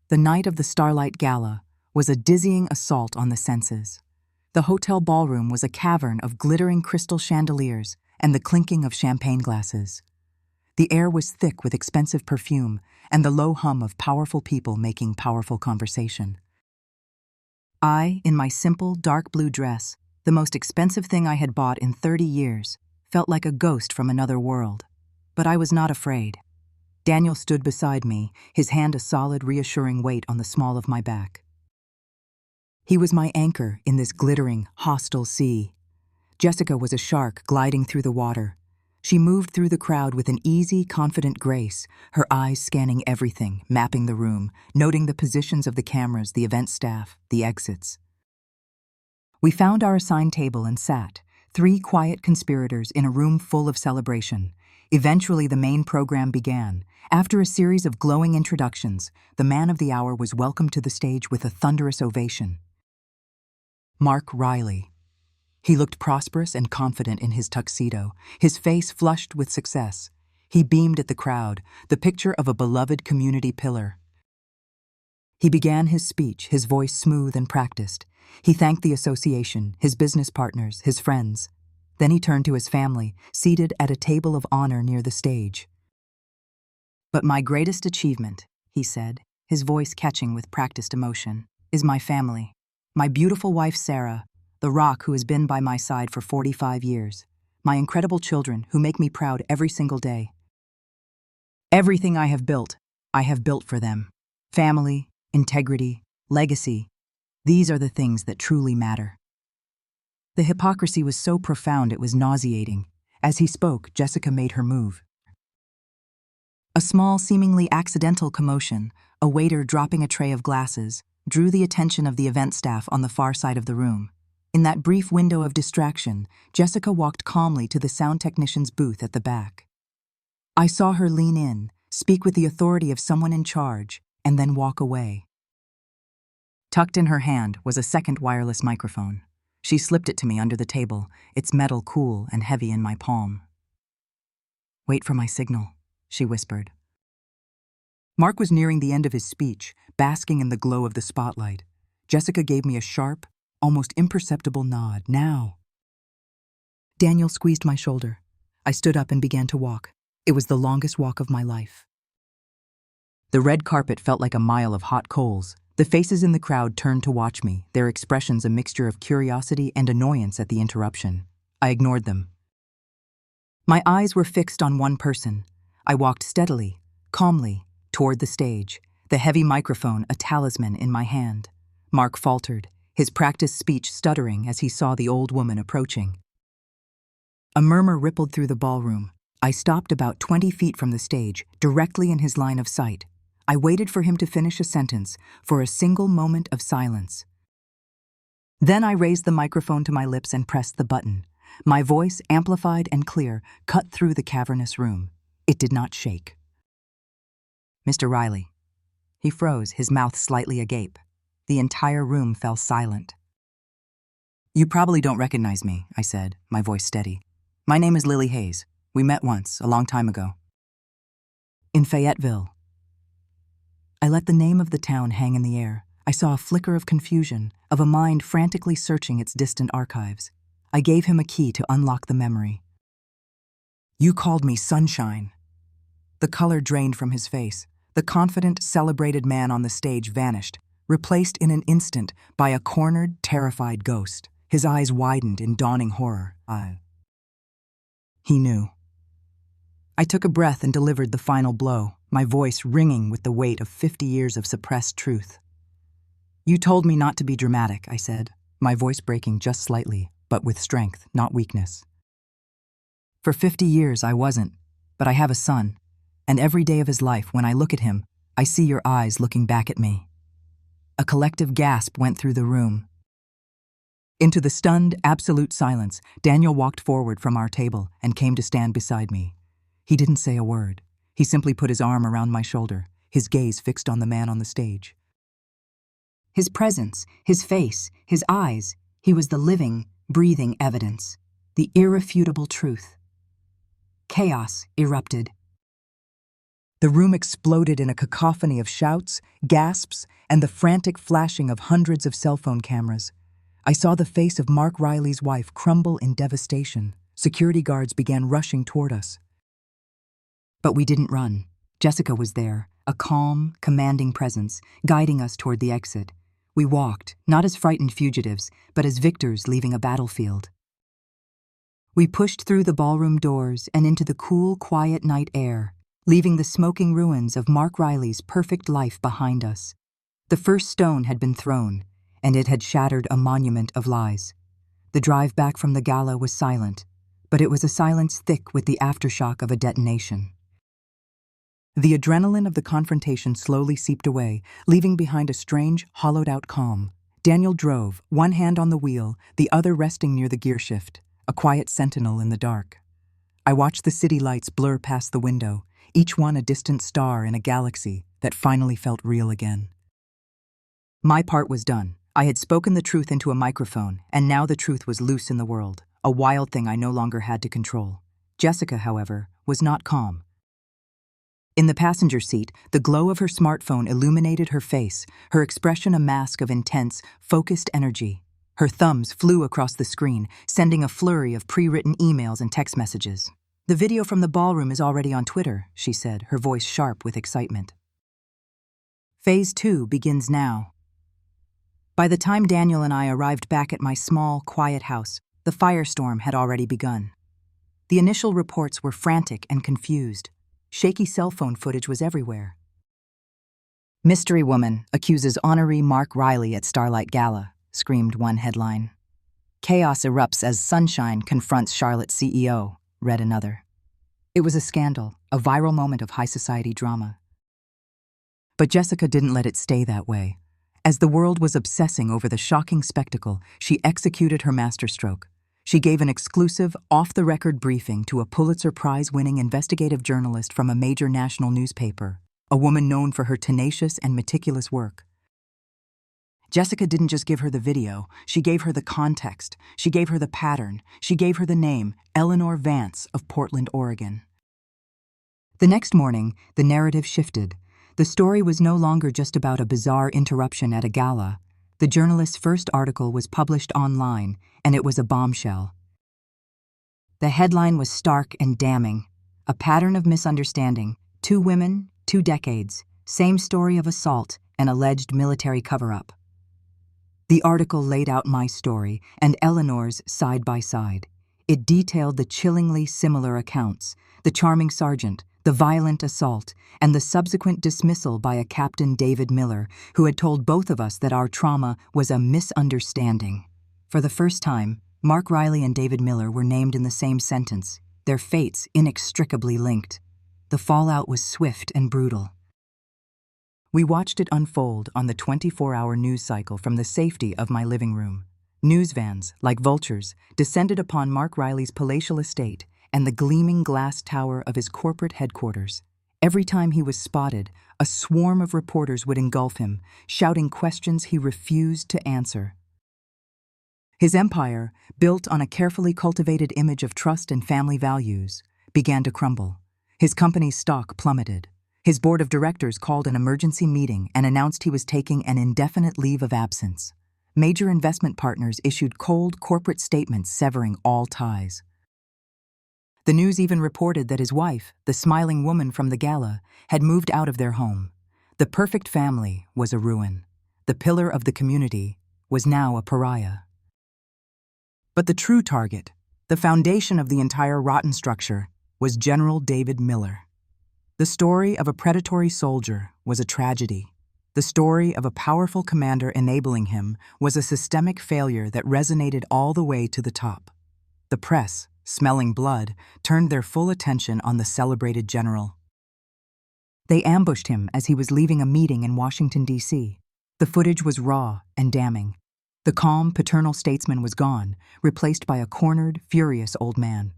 The night of the Starlight Gala was a dizzying assault on the senses. The hotel ballroom was a cavern of glittering crystal chandeliers and the clinking of champagne glasses. The air was thick with expensive perfume and the low hum of powerful people making powerful conversation. I, in my simple, dark blue dress, the most expensive thing I had bought in 30 years, felt like a ghost from another world. But I was not afraid. Daniel stood beside me, his hand a solid, reassuring weight on the small of my back. He was my anchor in this glittering, hostile sea. Jessica was a shark gliding through the water. She moved through the crowd with an easy, confident grace, her eyes scanning everything, mapping the room, noting the positions of the cameras, the event staff, the exits. We found our assigned table and sat, 3 quiet conspirators in a room full of celebration. Eventually, the main program began. After a series of glowing introductions, the man of the hour was welcomed to the stage with a thunderous ovation. Mark Riley. He looked prosperous and confident in his tuxedo, his face flushed with success. He beamed at the crowd, the picture of a beloved community pillar. He began his speech, his voice smooth and practiced. He thanked the association, his business partners, his friends. Then he turned to his family, seated at a table of honor near the stage. "But my greatest achievement," he said, his voice catching with practiced emotion, "is my family. My beautiful wife, Sarah, the rock who has been by my side for 45 years. My incredible children who make me proud every single day. Everything I have built for them. Family, integrity, legacy. These are the things that truly matter." The hypocrisy was so profound it was nauseating. As he spoke, Jessica made her move. A small, seemingly accidental commotion, a waiter dropping a tray of glasses, drew the attention of the event staff on the far side of the room. In that brief window of distraction, Jessica walked calmly to the sound technician's booth at the back. I saw her lean in, speak with the authority of someone in charge, and then walk away. Tucked in her hand was a second wireless microphone. She slipped it to me under the table, its metal cool and heavy in my palm. "Wait for my signal," she whispered. Mark was nearing the end of his speech, basking in the glow of the spotlight. Jessica gave me a sharp, almost imperceptible nod. "Now." Daniel squeezed my shoulder. I stood up and began to walk. It was the longest walk of my life. The red carpet felt like a mile of hot coals. The faces in the crowd turned to watch me, their expressions a mixture of curiosity and annoyance at the interruption. I ignored them. My eyes were fixed on one person, I walked steadily, calmly, toward the stage, the heavy microphone a talisman in my hand. Mark faltered, his practiced speech stuttering as he saw the old woman approaching. A murmur rippled through the ballroom. I stopped about 20 feet from the stage, directly in his line of sight. I waited for him to finish a sentence, for a single moment of silence. Then I raised the microphone to my lips and pressed the button. My voice, amplified and clear, cut through the cavernous room. It did not shake. "Mr. Riley." He froze, his mouth slightly agape. The entire room fell silent. "You probably don't recognize me," I said, my voice steady. "My name is Lily Hayes. We met once, a long time ago." "In Fayetteville." I let the name of the town hang in the air. I saw a flicker of confusion, of a mind frantically searching its distant archives. I gave him a key to unlock the memory. "You called me Sunshine." The color drained from his face. The confident, celebrated man on the stage vanished, replaced in an instant by a cornered, terrified ghost. His eyes widened in dawning horror. He knew. I took a breath and delivered the final blow, my voice ringing with the weight of 50 years of suppressed truth. "You told me not to be dramatic," I said, my voice breaking just slightly, but with strength, not weakness. "For 50 years I wasn't, but I have a son, and every day of his life, when I look at him, I see your eyes looking back at me." A collective gasp went through the room. Into the stunned, absolute silence, Daniel walked forward from our table and came to stand beside me. He didn't say a word. He simply put his arm around my shoulder, his gaze fixed on the man on the stage. His presence, his face, his eyes, he was the living, breathing evidence, the irrefutable truth. Chaos erupted. The room exploded in a cacophony of shouts, gasps, and the frantic flashing of hundreds of cell phone cameras. I saw the face of Mark Riley's wife crumble in devastation. Security guards began rushing toward us. But we didn't run. Jessica was there, a calm, commanding presence, guiding us toward the exit. We walked, not as frightened fugitives, but as victors leaving a battlefield. We pushed through the ballroom doors and into the cool, quiet night air, leaving the smoking ruins of Mark Riley's perfect life behind us. The first stone had been thrown, and it had shattered a monument of lies. The drive back from the gala was silent, but it was a silence thick with the aftershock of a detonation. The adrenaline of the confrontation slowly seeped away, leaving behind a strange, hollowed-out calm. Daniel drove, one hand on the wheel, the other resting near the gearshift, a quiet sentinel in the dark. I watched the city lights blur past the window, each one a distant star in a galaxy that finally felt real again. My part was done. I had spoken the truth into a microphone, and now the truth was loose in the world, a wild thing I no longer had to control. Jessica, however, was not calm. In the passenger seat, the glow of her smartphone illuminated her face, her expression a mask of intense, focused energy. Her thumbs flew across the screen, sending a flurry of pre-written emails and text messages. "The video from the ballroom is already on Twitter," she said, her voice sharp with excitement. "Phase 2 begins now." By the time Daniel and I arrived back at my small, quiet house, the firestorm had already begun. The initial reports were frantic and confused. Shaky cell phone footage was everywhere. "Mystery Woman accuses honoree Mark Riley at Starlight Gala," screamed one headline. "Chaos erupts as Sunshine confronts Charlotte CEO," read another. It was a scandal, a viral moment of high society drama. But Jessica didn't let it stay that way. As the world was obsessing over the shocking spectacle, she executed her masterstroke. She gave an exclusive, off-the-record briefing to a Pulitzer Prize-winning investigative journalist from a major national newspaper, a woman known for her tenacious and meticulous work. Jessica didn't just give her the video, she gave her the context, she gave her the pattern, she gave her the name, Eleanor Vance of Portland, Oregon. The next morning, the narrative shifted. The story was no longer just about a bizarre interruption at a gala. The journalist's first article was published online, and it was a bombshell. The headline was stark and damning. A pattern of misunderstanding. 2 women, 2 decades. Same story of assault and alleged military cover-up. The article laid out my story and Eleanor's side by side. It detailed the chillingly similar accounts. The charming sergeant, The violent assault, and the subsequent dismissal by a Captain David Miller, who had told both of us that our trauma was a misunderstanding. For the first time, Mark Riley and David Miller were named in the same sentence, their fates inextricably linked. The fallout was swift and brutal. We watched it unfold on the 24-hour news cycle from the safety of my living room. News vans, like vultures, descended upon Mark Riley's palatial estate and the gleaming glass tower of his corporate headquarters. Every time he was spotted, a swarm of reporters would engulf him, shouting questions he refused to answer. His empire, built on a carefully cultivated image of trust and family values, began to crumble. His company's stock plummeted. His board of directors called an emergency meeting and announced he was taking an indefinite leave of absence. Major investment partners issued cold corporate statements severing all ties. The news even reported that his wife, the smiling woman from the gala, had moved out of their home. The perfect family was a ruin. The pillar of the community was now a pariah. But the true target, the foundation of the entire rotten structure, was General David Miller. The story of a predatory soldier was a tragedy. The story of a powerful commander enabling him was a systemic failure that resonated all the way to the top. The press, smelling blood, turned their full attention on the celebrated general. They ambushed him as he was leaving a meeting in Washington, D.C. The footage was raw and damning. The calm, paternal statesman was gone, replaced by a cornered, furious old man.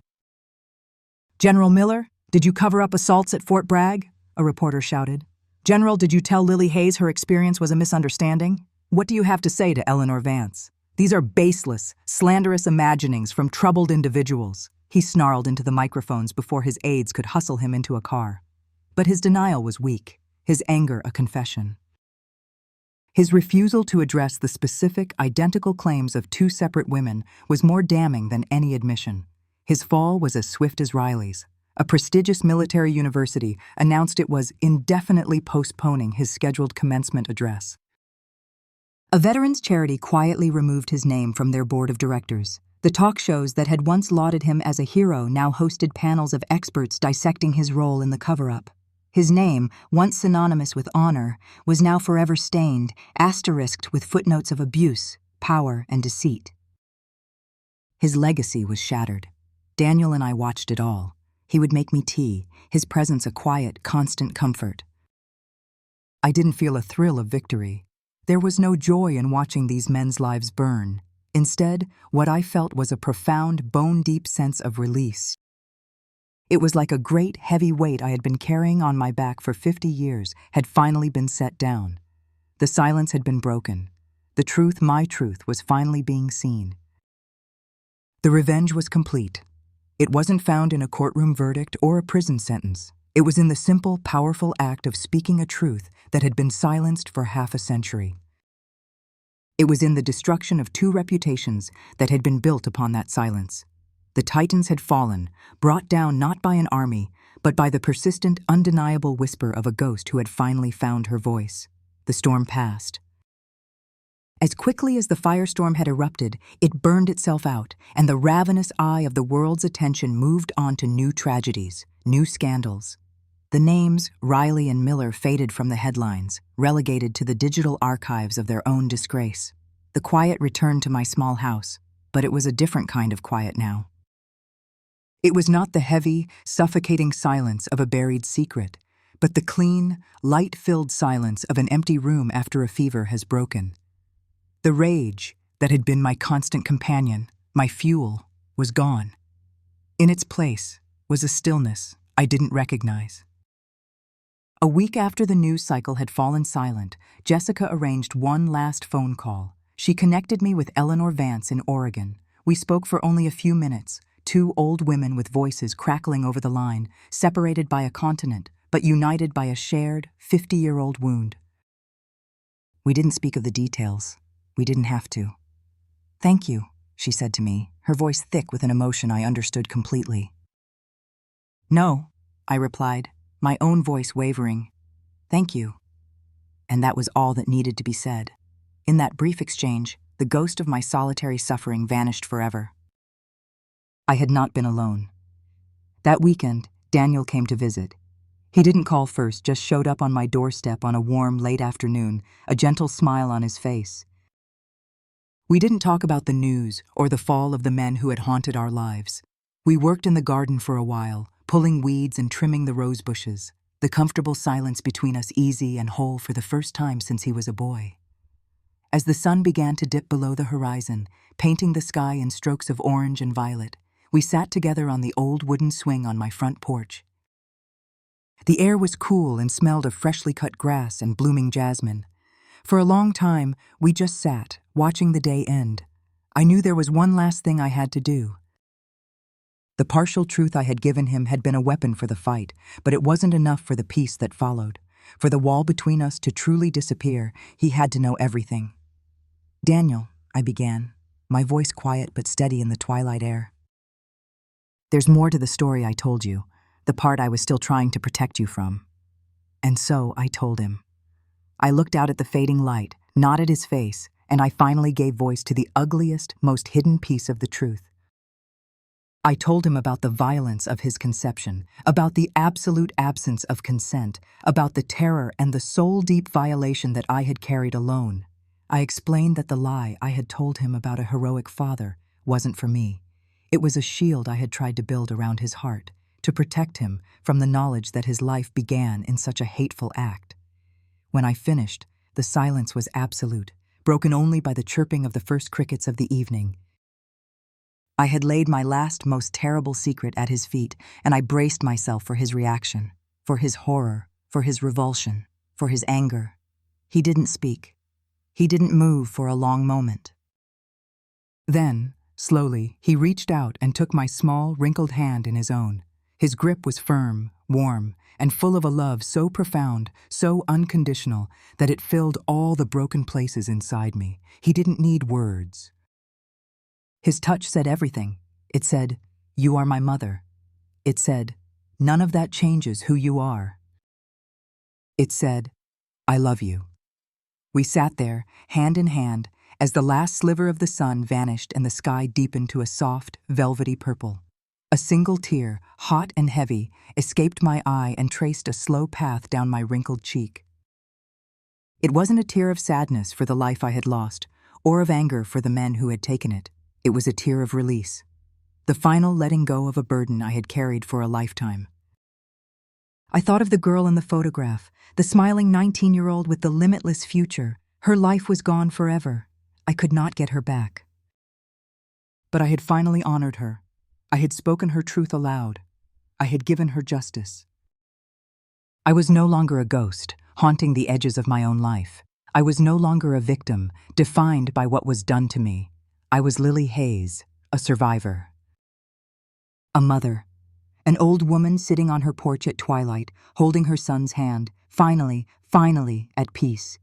"General Miller, did you cover up assaults at Fort Bragg?" a reporter shouted. "General, did you tell Lily Hayes her experience was a misunderstanding? What do you have to say to Eleanor Vance? These are baseless, slanderous imaginings from troubled individuals." He snarled into the microphones before his aides could hustle him into a car. But his denial was weak, his anger a confession. His refusal to address the specific, identical claims of two separate women was more damning than any admission. His fall was as swift as Riley's. A prestigious military university announced it was indefinitely postponing his scheduled commencement address. A veterans' charity quietly removed his name from their board of directors. The talk shows that had once lauded him as a hero now hosted panels of experts dissecting his role in the cover-up. His name, once synonymous with honor, was now forever stained, asterisked with footnotes of abuse, power, and deceit. His legacy was shattered. Daniel and I watched it all. He would make me tea, his presence a quiet, constant comfort. I didn't feel a thrill of victory. There was no joy in watching these men's lives burn. Instead, what I felt was a profound, bone-deep sense of release. It was like a great, heavy weight I had been carrying on my back for 50 years had finally been set down. The silence had been broken. The truth, my truth, was finally being seen. The revenge was complete. It wasn't found in a courtroom verdict or a prison sentence. It was in the simple, powerful act of speaking a truth that had been silenced for half a century. It was in the destruction of two reputations that had been built upon that silence. The Titans had fallen, brought down not by an army, but by the persistent, undeniable whisper of a ghost who had finally found her voice. The storm passed. As quickly as the firestorm had erupted, it burned itself out, and the ravenous eye of the world's attention moved on to new tragedies, new scandals. The names, Riley and Miller, faded from the headlines, relegated to the digital archives of their own disgrace. The quiet returned to my small house, but it was a different kind of quiet now. It was not the heavy, suffocating silence of a buried secret, but the clean, light-filled silence of an empty room after a fever has broken. The rage that had been my constant companion, my fuel, was gone. In its place was a stillness I didn't recognize. A week after the news cycle had fallen silent, Jessica arranged one last phone call. She connected me with Eleanor Vance in Oregon. We spoke for only a few minutes, two old women with voices crackling over the line, separated by a continent, but united by a shared, 50-year-old wound. We didn't speak of the details. We didn't have to. "Thank you," she said to me, her voice thick with an emotion I understood completely. "No," I replied, my own voice wavering. "Thank you." And that was all that needed to be said. In that brief exchange, the ghost of my solitary suffering vanished forever. I had not been alone. That weekend, Daniel came to visit. He didn't call first, just showed up on my doorstep on a warm, late afternoon, a gentle smile on his face. We didn't talk about the news or the fall of the men who had haunted our lives. We worked in the garden for a while, pulling weeds and trimming the rose bushes, the comfortable silence between us easy and whole for the first time since he was a boy. As the sun began to dip below the horizon, painting the sky in strokes of orange and violet, we sat together on the old wooden swing on my front porch. The air was cool and smelled of freshly cut grass and blooming jasmine. For a long time, we just sat, watching the day end. I knew there was one last thing I had to do. The partial truth I had given him had been a weapon for the fight, but it wasn't enough for the peace that followed. For the wall between us to truly disappear, he had to know everything. "Daniel," I began, my voice quiet but steady in the twilight air. "There's more to the story I told you, the part I was still trying to protect you from." And so I told him. I looked out at the fading light, not at his face, and I finally gave voice to the ugliest, most hidden piece of the truth. I told him about the violence of his conception, about the absolute absence of consent, about the terror and the soul-deep violation that I had carried alone. I explained that the lie I had told him about a heroic father wasn't for me. It was a shield I had tried to build around his heart, to protect him from the knowledge that his life began in such a hateful act. When I finished, the silence was absolute, broken only by the chirping of the first crickets of the evening. I had laid my last, most terrible secret at his feet, and I braced myself for his reaction, for his horror, for his revulsion, for his anger. He didn't speak. He didn't move for a long moment. Then, slowly, he reached out and took my small, wrinkled hand in his own. His grip was firm, warm, and full of a love so profound, so unconditional, that it filled all the broken places inside me. He didn't need words. His touch said everything. It said, "You are my mother." It said, "None of that changes who you are." It said, "I love you." We sat there, hand in hand, as the last sliver of the sun vanished and the sky deepened to a soft, velvety purple. A single tear, hot and heavy, escaped my eye and traced a slow path down my wrinkled cheek. It wasn't a tear of sadness for the life I had lost, or of anger for the men who had taken it. It was a tear of release, the final letting go of a burden I had carried for a lifetime. I thought of the girl in the photograph, the smiling 19-year-old with the limitless future. Her life was gone forever. I could not get her back. But I had finally honored her. I had spoken her truth aloud. I had given her justice. I was no longer a ghost, haunting the edges of my own life. I was no longer a victim, defined by what was done to me. I was Lily Hayes, a survivor. A mother. An old woman sitting on her porch at twilight, holding her son's hand, finally at peace.